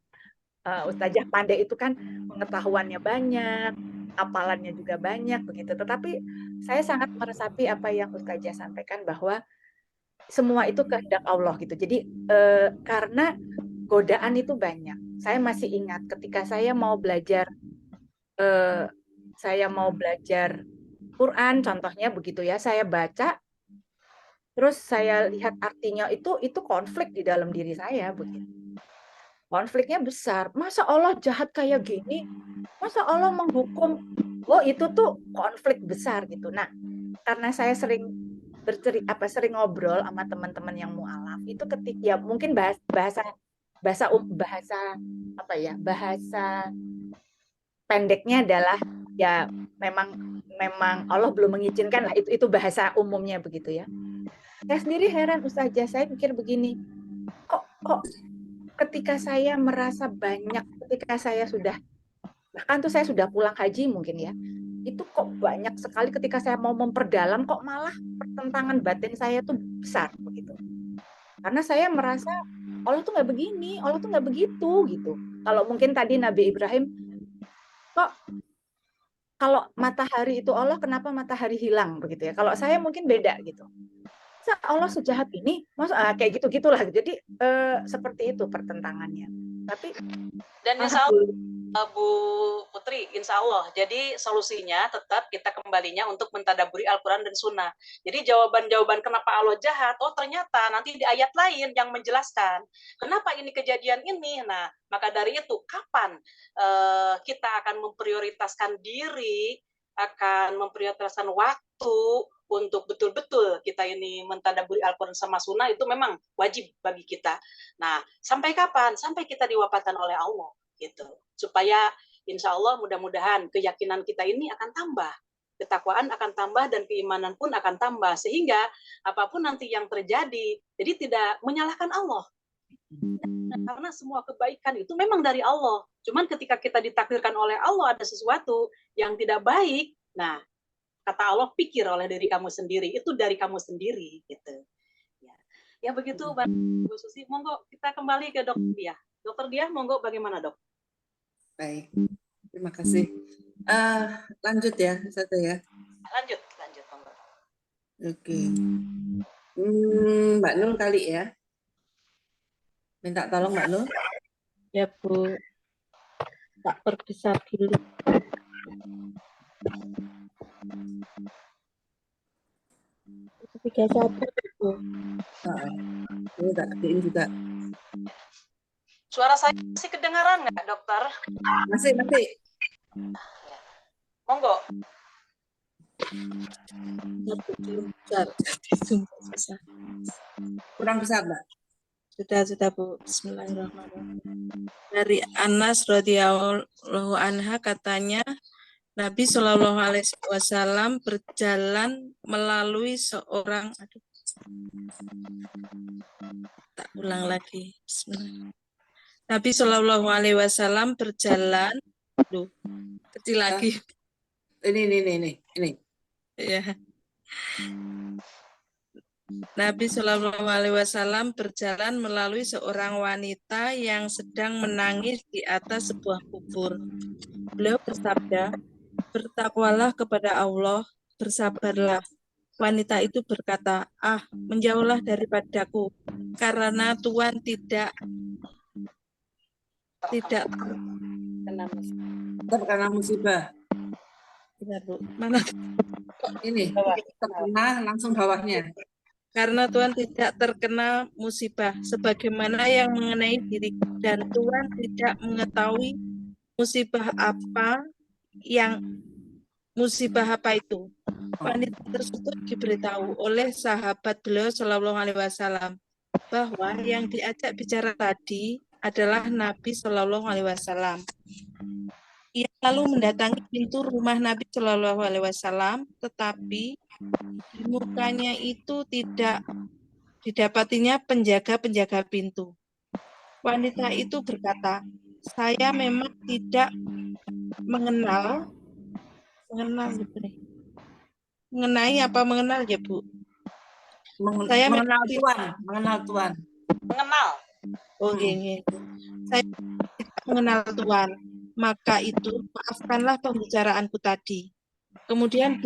Ustazah pandai itu kan pengetahuannya banyak, hafalannya juga banyak begitu. Tetapi saya sangat meresapi apa yang Ustazah sampaikan bahwa semua itu kehendak Allah gitu. Jadi karena godaan itu banyak. Saya masih ingat ketika saya mau belajar Quran, contohnya begitu ya, saya baca, terus saya lihat artinya itu konflik di dalam diri saya begitu. Konfliknya besar. Masa Allah jahat kayak gini? Masa Allah menghukum? Oh, itu tuh konflik besar gitu. Nah, karena saya sering sering ngobrol sama teman-teman yang mualaf, itu ketika ya mungkin bahasa pendeknya adalah ya memang Allah belum mengizinkan lah, itu bahasa umumnya begitu ya. Saya sendiri heran Ustazah, saya pikir begini, kok ketika saya merasa banyak, ketika saya bahkan tuh saya sudah pulang haji mungkin ya, itu kok banyak sekali ketika saya mau memperdalam, kok malah pertentangan batin saya tuh besar begitu. Karena saya merasa Allah tuh nggak begini, Allah tuh nggak begitu gitu. Kalau mungkin tadi Nabi Ibrahim, kok kalau matahari itu Allah, kenapa matahari hilang begitu ya? Kalau saya mungkin beda gitu. Masa Allah sejahat ini, kayak gitu-gitulah. Jadi seperti itu pertentangannya. Tapi
dan insya Allah Bu Putri, insya Allah. Jadi solusinya tetap kita kembalinya untuk mentadaburi Al-Quran dan Sunnah. Jadi jawaban-jawaban kenapa Allah jahat, oh ternyata nanti di ayat lain yang menjelaskan kenapa ini kejadian ini. Nah, maka dari itu kapan kita akan memprioritaskan diri, akan memprioritaskan waktu untuk betul-betul kita ini mentadaburi Al-Quran sama Sunnah, itu memang wajib bagi kita. Nah, sampai kapan? Sampai kita diwafatkan oleh Allah. Gitu. Supaya insya Allah mudah-mudahan keyakinan kita ini akan tambah, ketakwaan akan tambah, dan keimanan pun akan tambah, sehingga apapun nanti yang terjadi, jadi tidak menyalahkan Allah, karena semua kebaikan itu memang dari Allah. Cuman ketika kita ditakdirkan oleh Allah ada sesuatu yang tidak baik, nah kata Allah, pikir oleh diri kamu sendiri, itu dari kamu sendiri gitu. Ya begitu, Bu Susi. Monggo kita kembali ke Dokter Diah. Dokter Diah, monggo bagaimana, Dok?
Baik, terima kasih. Lanjut ya, satu ya.
Lanjut, monggo.
Oke. Mbak Nur kali ya. Minta tolong Mbak Nur.
Ya Bu, tak perpisah dulu. Tiga satu Bu.
Ini tak gedein juga.
Suara saya masih kedengaran nggak, Dokter?
Masih.
Monggo.
Besar. Susah.
Kurang besar Mbak.
Sudah Bu. Bismillahirrahmanirrahim. Dari Anas radhiyallahu anha katanya, Nabi Shallallahu Alaihi Wasallam berjalan melalui seorang, tak ulang lagi. Bismillah. Nabi Shallallahu Alaihi Wasallam berjalan, kecil lagi.
Ini.
Ya. Nabi Shallallahu Alaihi Wasallam berjalan melalui seorang wanita yang sedang menangis di atas sebuah kubur. Beliau bersabda, "Bertakwalah kepada Allah, bersabarlah." Wanita itu berkata, menjauhlah daripadaku, karena Tuhan tidak
terkena musibah.
Benar, Bu. Mana?
Ini terkena langsung bawahnya.
Karena Tuhan tidak terkena musibah sebagaimana yang mengenai diri, dan Tuhan tidak mengetahui musibah apa itu. Wanita tersebut diberitahu oleh sahabat beliau Shallallahu Alaihi Wasallam bahwa yang diajak bicara tadi adalah Nabi Shallallahu Alaihi Wasallam. Ia lalu mendatangi pintu rumah Nabi Shallallahu Alaihi Wasallam, tetapi di mukanya itu tidak didapatinya penjaga-penjaga pintu. Wanita itu berkata, "Saya memang tidak mengenal ya Bu? Saya
mengenal Tuhan.
Mengenal.
Oh iya. Saya tidak mengenal Tuhan. Maka itu maafkanlah pembicaraanku tadi." Kemudian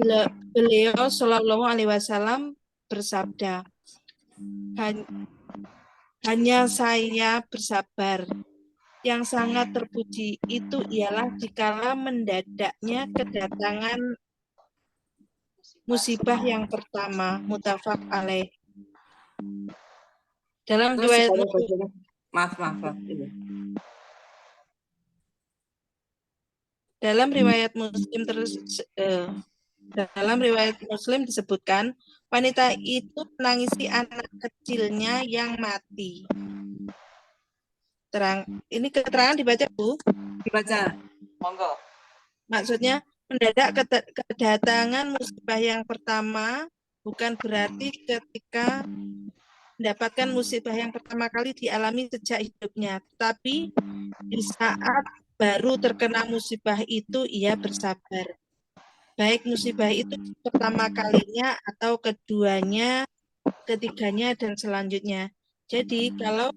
beliau Shallallahu Alaihi Wasallam bersabda, "Hanya saya bersabar. Yang sangat terpuji itu ialah dikala mendadaknya kedatangan musibah yang pertama." Muttafaq alaih. Dalam riwayat Muslim,
maaf.
Dalam riwayat Muslim disebutkan, wanita itu menangisi anak kecilnya yang mati. Ini keterangan dibaca, Bu?
Dibaca.
Monggo.
Maksudnya, mendadak kedatangan musibah yang pertama bukan berarti ketika mendapatkan musibah yang pertama kali dialami sejak hidupnya, tapi di saat baru terkena musibah itu ia bersabar. Baik musibah itu pertama kalinya atau keduanya, ketiganya, dan selanjutnya. Jadi kalau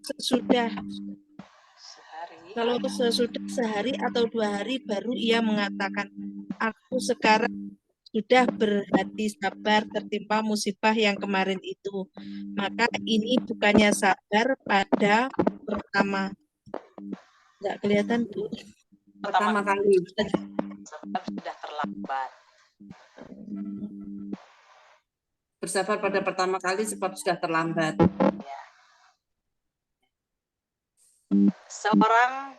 sesudah sehari atau 2 hari baru ia mengatakan, "Aku sekarang sudah berhati sabar tertimpa musibah yang kemarin itu." Maka ini bukannya sabar pada pertama. Nggak kelihatan, Bu.
Pertama kali.
Sebab sudah terlambat.
Bersabar pada pertama kali sebab sudah terlambat.
Ya. Seorang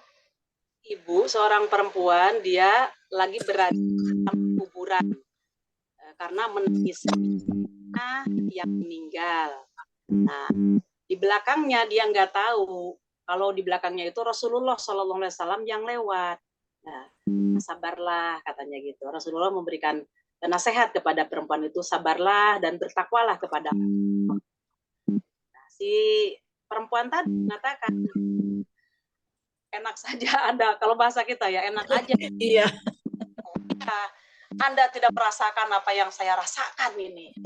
ibu, seorang perempuan, dia lagi berada dalam kuburan karena menangis yang meninggal. Nah, di belakangnya dia nggak tahu kalau di belakangnya itu Rasulullah Shallallahu Alaihi Wasallam yang lewat. Nah, sabarlah katanya gitu. Rasulullah memberikan nasihat kepada perempuan itu, sabarlah dan bertakwalah kepada Allah. Nah, si perempuan tadi mengatakan, enak saja Anda, kalau bahasa kita ya enak aja.
Iya.
Anda tidak merasakan apa yang saya rasakan ini.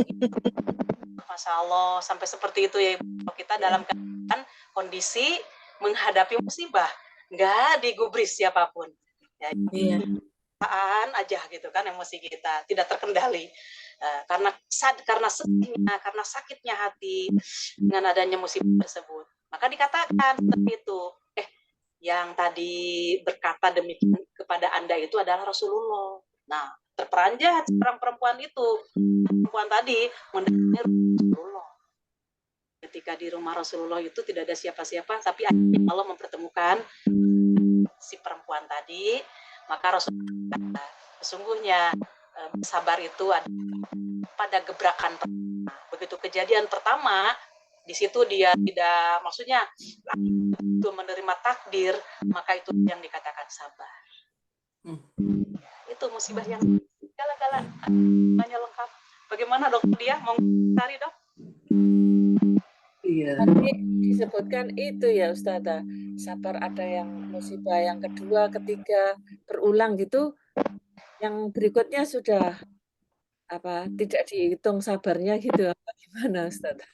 Masya Allah, sampai seperti itu ya Ibu. Kita dalam keadaan kondisi menghadapi musibah, nggak digubris siapapun. Ya, aja gitu kan emosi kita tidak terkendali. Karena sedihnya, karena sakitnya hati dengan adanya musibah tersebut. Maka dikatakan seperti itu. Yang tadi berkata demikian kepada Anda itu adalah Rasulullah. Nah, terperanjat seorang perempuan itu. Perempuan tadi mendatangi Rasulullah. Ketika di rumah Rasulullah itu tidak ada siapa-siapa, tapi Allah mempertemukan si perempuan tadi. Maka Rasulullah sesungguhnya sabar itu ada pada gebrakan pertama. Begitu kejadian pertama, di situ dia tidak, maksudnya itu menerima takdir, maka itu yang dikatakan sabar. Itu musibah yang gala-gala, hanya lengkap. Bagaimana dok dia mau cari dok?
Iya. Tadi disebutkan itu ya Ustazah, sabar ada yang musibah yang kedua, ketiga berulang gitu, yang berikutnya sudah tidak dihitung sabarnya gitu, apa gimana Ustazah?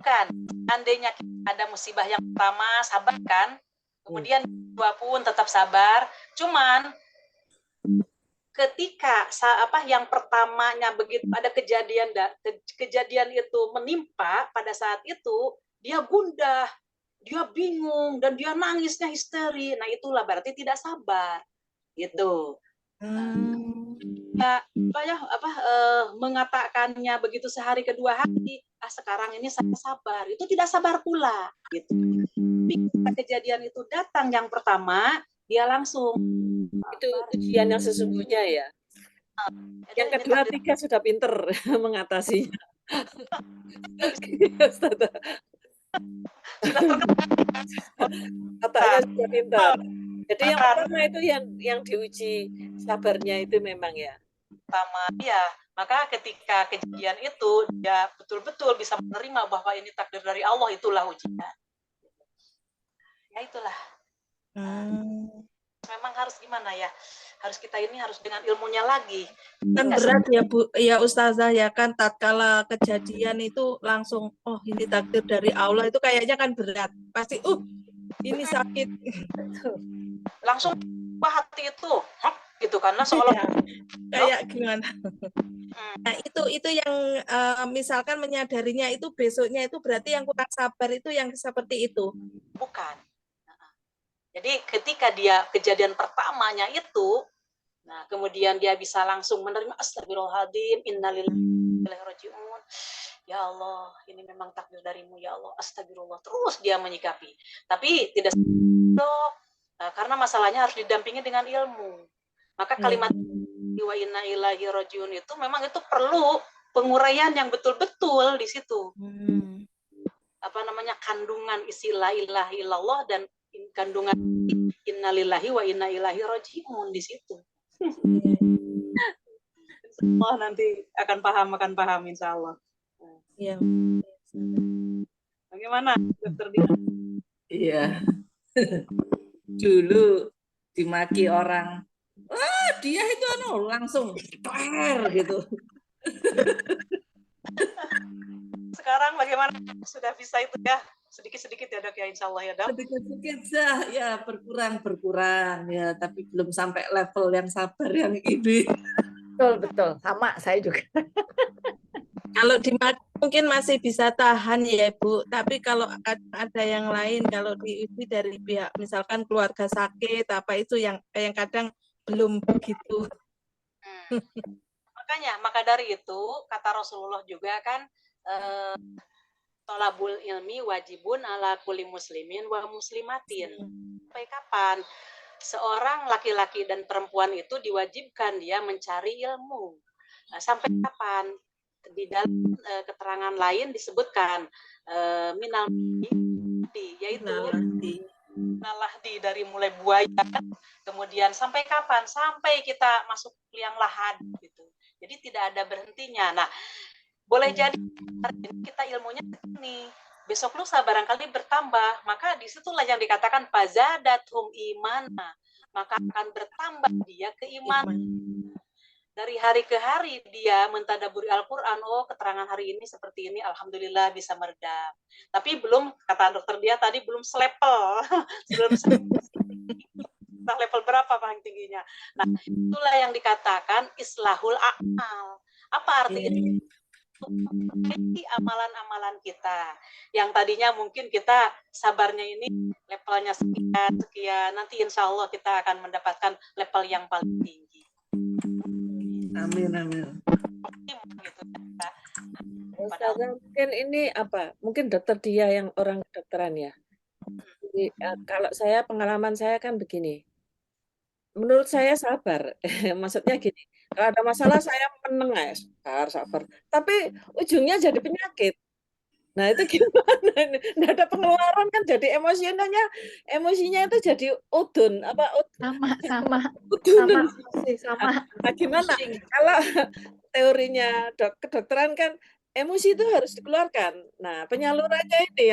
Kan, andainya ada musibah yang pertama sabar kan, kemudian kedua pun tetap sabar, cuman ketika yang pertamanya begitu ada kejadian itu menimpa pada saat itu, dia gundah, dia bingung dan dia nangisnya histeri. Nah, itulah berarti tidak sabar. Gitu. Mengatakannya begitu sehari kedua hari, sekarang ini saya sabar. Itu tidak sabar pula, gitu. Kejadian itu datang yang pertama, dia langsung
itu ujian yang sesungguhnya ya. Yang kedua, tiga sudah pinter mengatasinya. Katanya sudah pintar. Jadi yang pertama itu yang diuji sabarnya itu memang ya.
Pertama ya, maka ketika kejadian itu dia betul-betul bisa menerima bahwa ini takdir dari Allah, itulah ujian. Ya itulah. Memang harus gimana ya? Harus kita ini harus dengan ilmunya lagi.
Kan berat ya Bu, ya Ustazah ya kan, tatkala kejadian itu langsung ini takdir dari Allah, itu kayaknya kan berat. Pasti ini sakit.
Langsung hati itu, gitu kan, seolah
kayak gimana? Nah itu yang misalkan menyadarinya itu besoknya itu berarti yang kurang sabar itu yang seperti itu.
Bukan. Jadi ketika dia kejadian pertamanya itu, nah kemudian dia bisa langsung menerima astagfirullahaladzim, innalillahi rajiun. Ya Allah, ini memang takdir darimu ya Allah, astagfirullah. Terus dia menyikapi. Tapi tidak karena masalahnya harus didampingi dengan ilmu. Maka kalimat wa inna ilaihi rajiun itu memang itu perlu penguraian yang betul-betul di situ. Kandungan isi la ilaha illallah dan kandungan innalillahi wa inna ilaihi rajiun di situ. Insyaallah nanti akan paham insyaallah.
Iya.
Bagaimana Dokter Dina?
Iya. Dulu dimaki orang, dia itu langsung gitu.
Sekarang bagaimana? Sudah bisa itu ya? Sedikit-sedikit ya dok ya, insya Allah ya dok.
Sedikit-sedikit ya, berkurang ya, tapi belum sampai level yang sabar yang ini.
Betul, sama saya juga.
Kalau dimaki mungkin masih bisa tahan ya Bu, tapi kalau ada yang lain, kalau diuji dari pihak misalkan keluarga sakit apa itu yang kadang belum begitu.
Maka dari itu kata Rasulullah juga kan, tolabul ilmi wajibun ala kulli muslimin wa muslimatin. Sampai kapan seorang laki-laki dan perempuan itu diwajibkan dia mencari ilmu? Sampai kapan? Di dalam keterangan lain disebutkan minal mahdi, yaitu minalahdi, dari mulai buaya, kemudian sampai kapan? Sampai kita masuk liang lahat gitu. Jadi tidak ada berhentinya. Nah, boleh jadi kita ilmunya ini besok lusa barangkali bertambah, maka disitulah yang dikatakan fazadathum imana, maka akan bertambah dia keimanan. dari hari ke hari dia mentadaburi Al-Quran, oh keterangan hari ini seperti ini, alhamdulillah bisa meredam. Tapi belum, kata dokter dia tadi, belum selepel. Belum level berapa paling tingginya. Nah, itulah yang dikatakan islahul amal. Apa arti itu? Amalan-amalan kita yang tadinya mungkin kita sabarnya ini levelnya sekian, nanti insya Allah kita akan mendapatkan level yang paling tinggi.
Amin, amin.
Gitu.
Ustazah, mungkin ini apa? Mungkin dokter dia yang orang kedokteran ya. Jadi, kalau saya pengalaman saya kan begini. Menurut saya sabar. Maksudnya gini, kalau ada masalah saya meneng ya, sabar. Tapi ujungnya jadi penyakit. Nah, itu gimana ini? Nggak ada pengeluaran kan jadi emosinya itu jadi udun apa
Sama.
udunan.
Sama.
Nah, gimana? Kalau teorinya kedokteran kan emosi itu harus dikeluarkan. Nah, penyalurannya ini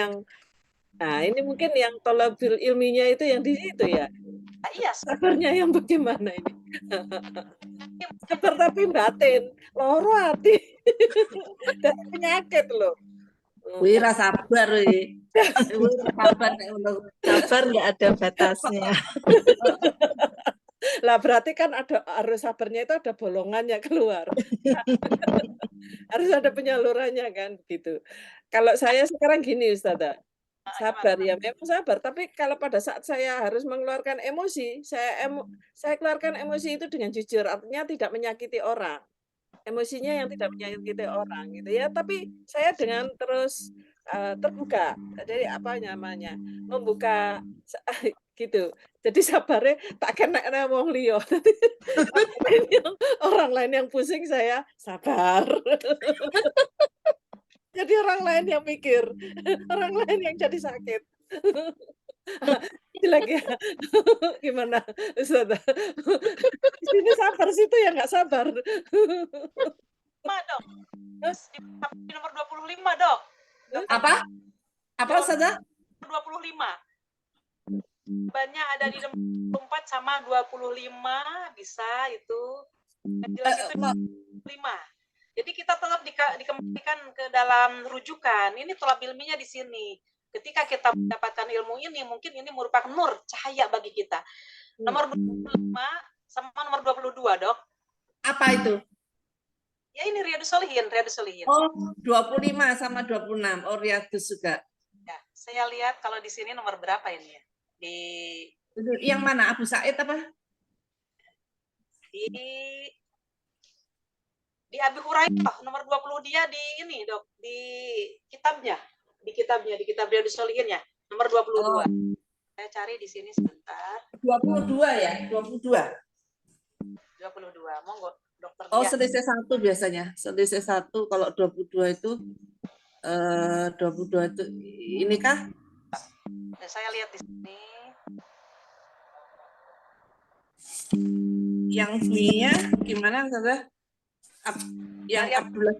ini mungkin yang tolabul ilminya itu yang di situ ya.
Nah, iya,
sabarnya yang bagaimana ini? Sabar tapi batin, loro hati. Dan penyakit loh.
Wira sabar,
Sabar nggak ada batasnya.
Lah berarti kan harus sabarnya itu ada bolongannya keluar. Harus ada penyalurannya kan gitu. Kalau saya sekarang gini Ustazah, sabar ya memang sabar, tapi kalau pada saat saya harus mengeluarkan emosi, saya keluarkan emosi itu dengan jujur, artinya tidak menyakiti orang. Emosinya yang tidak menyakiti orang gitu ya, tapi saya dengan terus terbuka. Jadi apa namanya? Membuka gitu. Jadi sabarnya tak kena wong liya. Orang lain yang pusing saya sabar. Jadi orang lain yang mikir, orang lain yang jadi sakit. Jelek ya. Gimana Ustazah? Sini sabar, situ ya nggak sabar.
Dok. Terus di nomor 25, Dok.
Apa? Apa Ustazah?
25. Banyak ada di nomor 4 sama 25 bisa itu. Jelas itu 25. Jadi kita tetap dikembalikan ke dalam rujukan. Ini tolab ilminya di sini. Ketika kita mendapatkan ilmu ini, mungkin ini merupakan nur, cahaya bagi kita. Nomor 25 sama nomor 22, Dok.
Apa itu?
Ya ini Riyadhus Shalihin.
Oh, 25 sama 26. Oh, Riyadhus juga.
Ya, saya lihat kalau di sini nomor berapa ini ya?
Yang mana? Abu Said apa?
Di Abi Hurairah nomor 20 dia di ini, Dok, di kitabnya Riyadhus Shalihin ya, nomor 22. Saya cari di sini sebentar.
22 ya, 22.
22. Monggo, dokter.
Oh, selisih 1 biasanya. Selisih 1 kalau 22 itu 22 itu ini kah?
Nah, saya lihat di sini.
Yang ininya gimana, Ustazah? Yang Abdullah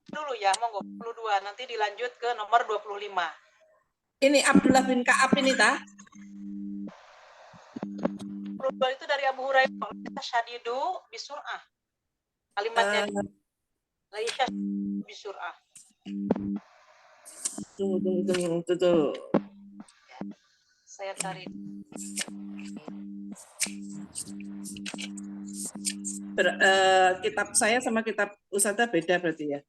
dulu ya, monggo 22, nanti dilanjut ke nomor 25.
Ini Abdullah bin Ka'ab ini tah?
22 itu dari Abu Hurairah, syadidu bisur'ah. Kalimatnya laisha bisur'ah.
Tunggu.
Saya cari.
Kitab saya sama kitab Ustazah beda berarti ya?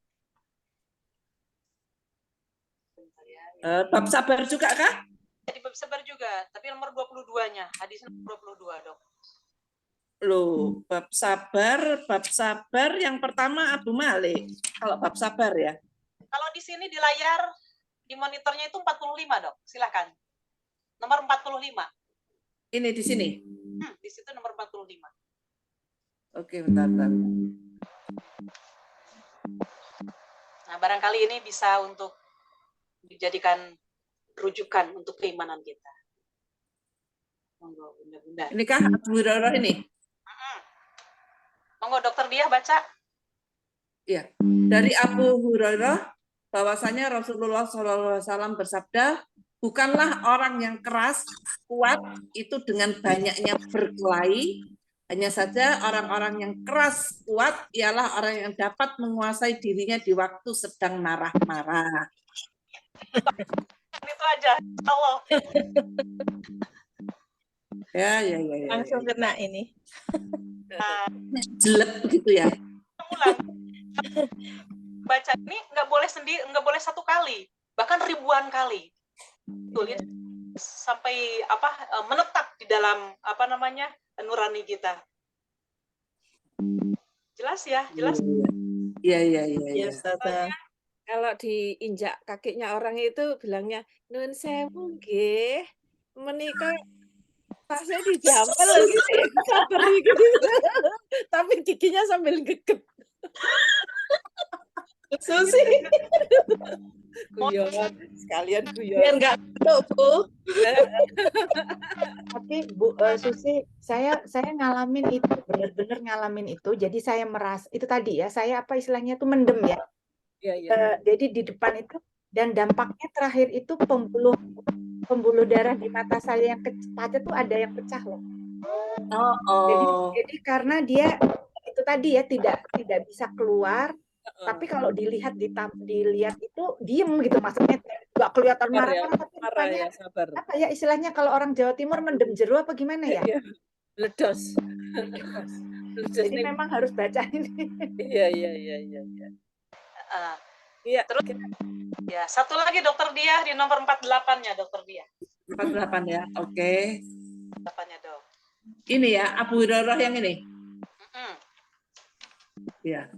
Bab sabar juga kah?
Jadi bab sabar juga, tapi nomor 22-nya, hadis nomor 22, Dok.
Loh, bab sabar yang pertama Abu Malik. Kalau bab sabar ya.
Kalau di sini di layar, di monitornya itu 45, Dok. Silakan. Nomor 45.
Ini di sini.
Di situ nomor 45.
Oke, bentar.
Nah, barangkali ini bisa untuk dijadikan rujukan untuk keimanan kita. Monggo, Bunda-bunda.
Inikah Abu Hurairah ini?
Monggo, dokter dia baca.
Iya. Dari Abu Hurairah bahwasanya Rasulullah SAW bersabda, bukanlah orang yang keras, kuat itu dengan banyaknya berkelahi, Hanya saja orang-orang yang keras kuat ialah orang yang dapat menguasai dirinya di waktu sedang marah-marah.
Itu aja. Allah.
Ya.
Langsung kena ini.
Jelek begitu ya.
Ulang. Baca ini nggak boleh sendiri, nggak boleh satu kali, bahkan ribuan kali. Tulis sampai menetap di dalam nurani kita. Jelas ya, jelas.
Iya.
Ya, Ustazah.
Kalau diinjak kakinya orang itu bilangnya nun sewu nggih, menika tasnya dijampel gitu, sabar gitu. Tapi giginya sambil gegep.
Susi.
Guyon, sekalian guyon.
Biar nggak ngantuk, Bu.
Tapi Bu Susi, saya ngalamin itu, benar-benar ngalamin itu. Jadi saya merasa itu tadi ya, saya apa istilahnya tuh mendem ya.
Iya.
Jadi di depan itu, dan dampaknya terakhir itu pembuluh darah di mata saya yang kaca tuh ada yang pecah loh. Jadi karena dia itu tadi ya tidak bisa keluar. Tapi kalau dilihat itu diem gitu, maksudnya nggak kelihatan marah-marah, tapi rupanya
ya, sabar.
apa ya istilahnya kalau orang Jawa Timur mendem jeru apa gimana ya?
Ledos.
Jadi memang harus baca ini.
Iya. Iya.
Terus ya, satu lagi Dokter Dia di nomor 48-nya Dokter Dia.
48 ya, oke.
48-nya Dok.
Ini ya, Abu Hurairah yang ini. Ya.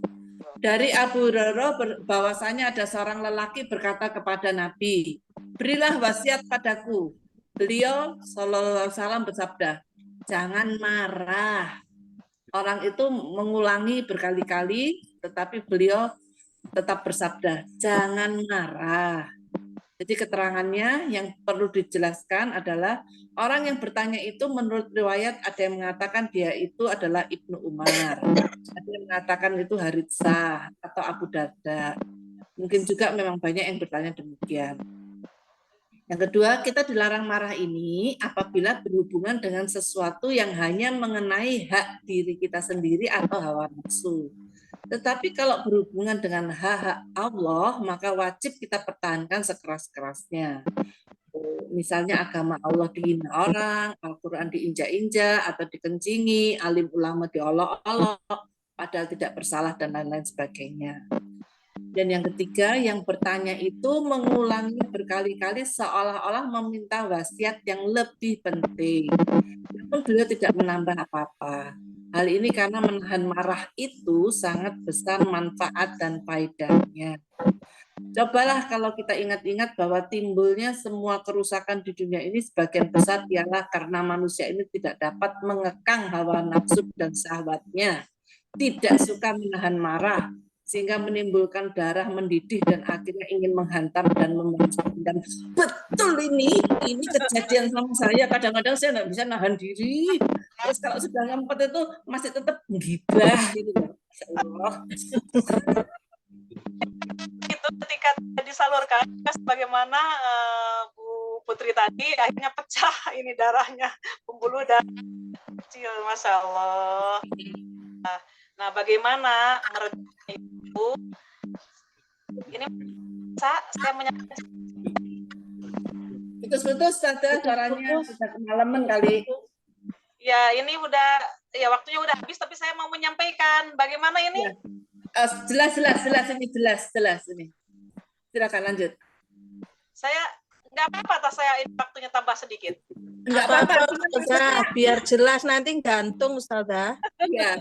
Dari Abu Hurairah bahwasanya ada seorang lelaki berkata kepada Nabi, berilah wasiat padaku. Beliau Shallallahu Alaihi Wasallam bersabda, jangan marah. Orang itu mengulangi berkali-kali, tetapi beliau tetap bersabda, jangan marah. Jadi keterangannya yang perlu dijelaskan adalah orang yang bertanya itu menurut riwayat ada yang mengatakan dia itu adalah Ibnu Umar, ada yang mengatakan itu Haritsah atau Abu Darda. Mungkin juga memang banyak yang bertanya demikian. Yang kedua, kita dilarang marah ini apabila berhubungan dengan sesuatu yang hanya mengenai hak diri kita sendiri atau hawa nafsu. Tetapi kalau berhubungan dengan hak Allah, maka wajib kita pertahankan sekeras-kerasnya. Misalnya agama Allah dihina orang, Al-Quran diinjak-injak atau dikencingi, alim ulama diolok-olok, padahal tidak bersalah dan lain-lain sebagainya. Dan yang ketiga, yang bertanya itu mengulangi berkali-kali seolah-olah meminta wasiat yang lebih penting. Namun beliau tidak menambah apa-apa. Hal ini karena menahan marah itu sangat besar manfaat dan faedahnya. Cobalah kalau kita ingat-ingat bahwa timbulnya semua kerusakan di dunia ini sebagian besar ialah karena manusia ini tidak dapat mengekang hawa nafsu dan syahwatnya, tidak suka menahan marah, sehingga menimbulkan darah mendidih dan akhirnya ingin menghantam dan membalaskan. Dan betul ini kejadian sama saya. Kadang-kadang saya nggak bisa nahan diri. Terus kalau sudah ngempet itu masih tetap gibah gitu. Allah.
Itu ketika disalurkan, sebagaimana Bu Putri tadi, akhirnya pecah ini darahnya, pembuluh darah kecil, Masya Allah. Nah, bagaimana meredam itu? Ini saya menyampaikan.
Putus-putus saja suaranya, sudah kemalaman kali.
Ya, ini waktunya udah habis, tapi saya mau menyampaikan bagaimana ini.
Ya. Jelas ini. Silakan lanjut.
Saya nggak apa-apa, saya waktunya tambah sedikit.
Nggak apa-apa,
biar jelas nanti gantung Ustazah.
Ya.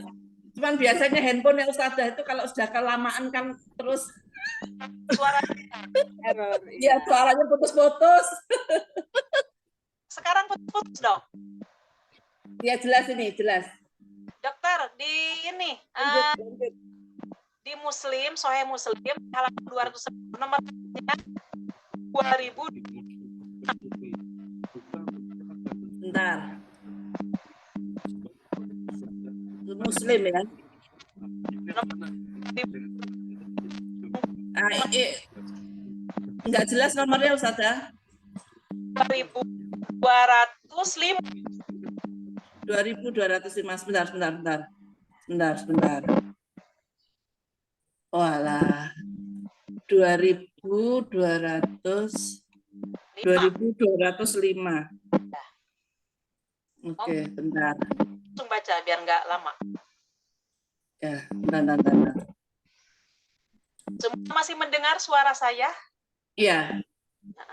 Cuman biasanya handphone yang Ustazah itu kalau sudah kelamaan kan terus
suaranya
error.
Ya, suaranya putus-putus.
Sekarang putus dong.
Ya, jelas ini, jelas.
Dokter, di ini
Lanjut.
di Muslim, Sahih Muslim halaman 200 nomornya 2000.
Bentar. Muslim ya. Enggak jelas nomornya Ustazah.
2205.
2.205. Sebentar. Oh alah. 2.205. Oke, bentar.
Langsung baca biar nggak lama.
Ya, bentar.
Semua masih mendengar suara saya?
Iya.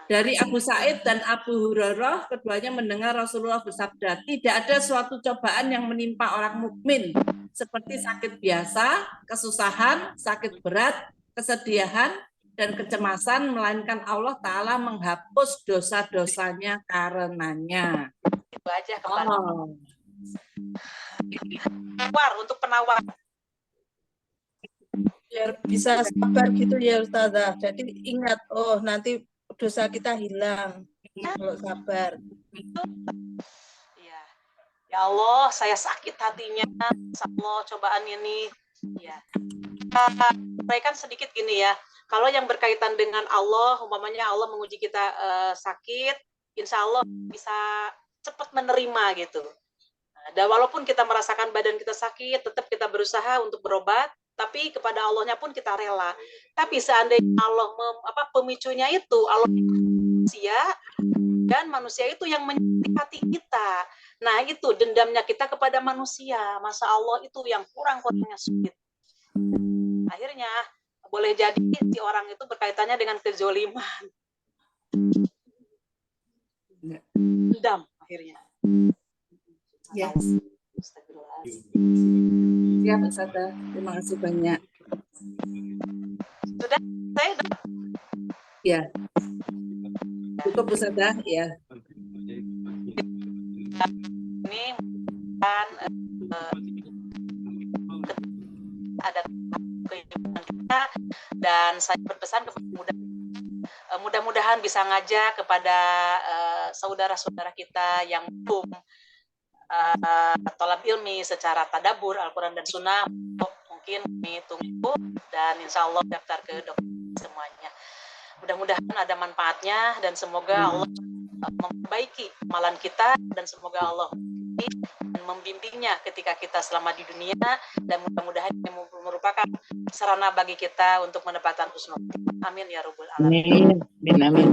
Dari Abu Sa'id dan Abu Hurairah, keduanya mendengar Rasulullah bersabda, tidak ada suatu cobaan yang menimpa orang mukmin seperti sakit biasa, kesusahan, sakit berat, kesedihan, dan kecemasan, melainkan Allah Ta'ala menghapus dosa-dosanya karenanya.
Itu aja kembali.
Oh.
Penawar, untuk penawar.
Biar bisa sabar gitu ya Ustazah. Jadi ingat, oh nanti dosa kita hilang kalau sabar.
Ya. Ya Allah, saya sakit hatinya. Ya Allah, cobaan ini. Ya. Sampaikan sedikit gini ya. Kalau yang berkaitan dengan Allah, umpamanya Allah menguji kita sakit, insya Allah bisa cepat menerima gitu. Dan walaupun kita merasakan badan kita sakit, tetap kita berusaha untuk berobat, tapi kepada Allahnya pun kita rela. Tapi seandainya Allah pemicunya itu Allah manusia, dan manusia itu yang menyakiti hati kita. Nah itu dendamnya kita kepada manusia. Masa Allah itu yang kurang-kurangnya sulit. Akhirnya boleh jadi si orang itu berkaitannya dengan kezoliman. Dendam akhirnya.
Ya. Ya, Pak Sada. Terima kasih banyak.
Sudah, saya sudah.
Ya. Cukup, Bu Sada? Ya.
Ini kan ada kehidupan kita, dan saya berpesan kepada mudah-mudahan bisa ngajak kepada saudara-saudara kita yang belum tolab ilmi secara tadabur Al-Quran dan Sunnah, mungkin kami tunggu, dan insya Allah daftar ke dokter semuanya. Mudah-mudahan ada manfaatnya, dan semoga Allah memperbaiki amalan kita, dan semoga Allah membimbingnya ketika kita selama di dunia, dan mudah-mudahan ini merupakan sarana bagi kita untuk mendapatkan husnul. Amin ya rabbal alamin.
Amin.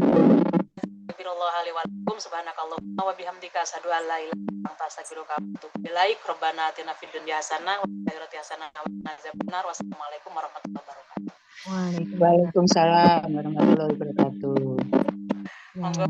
Bismillahirrahmanirrahim. Subhanakallahumma wa bihamdika asyhadu an la ilaha illa anta astaghfiruka wa atubu ilaik. Rabbana atina fid dunya hasanah wa fil akhirati hasanah wa qina adzabannar. Wassalamualaikum warahmatullahi wabarakatuh.
Waalaikumsalam warahmatullahi wabarakatuh.
Monggo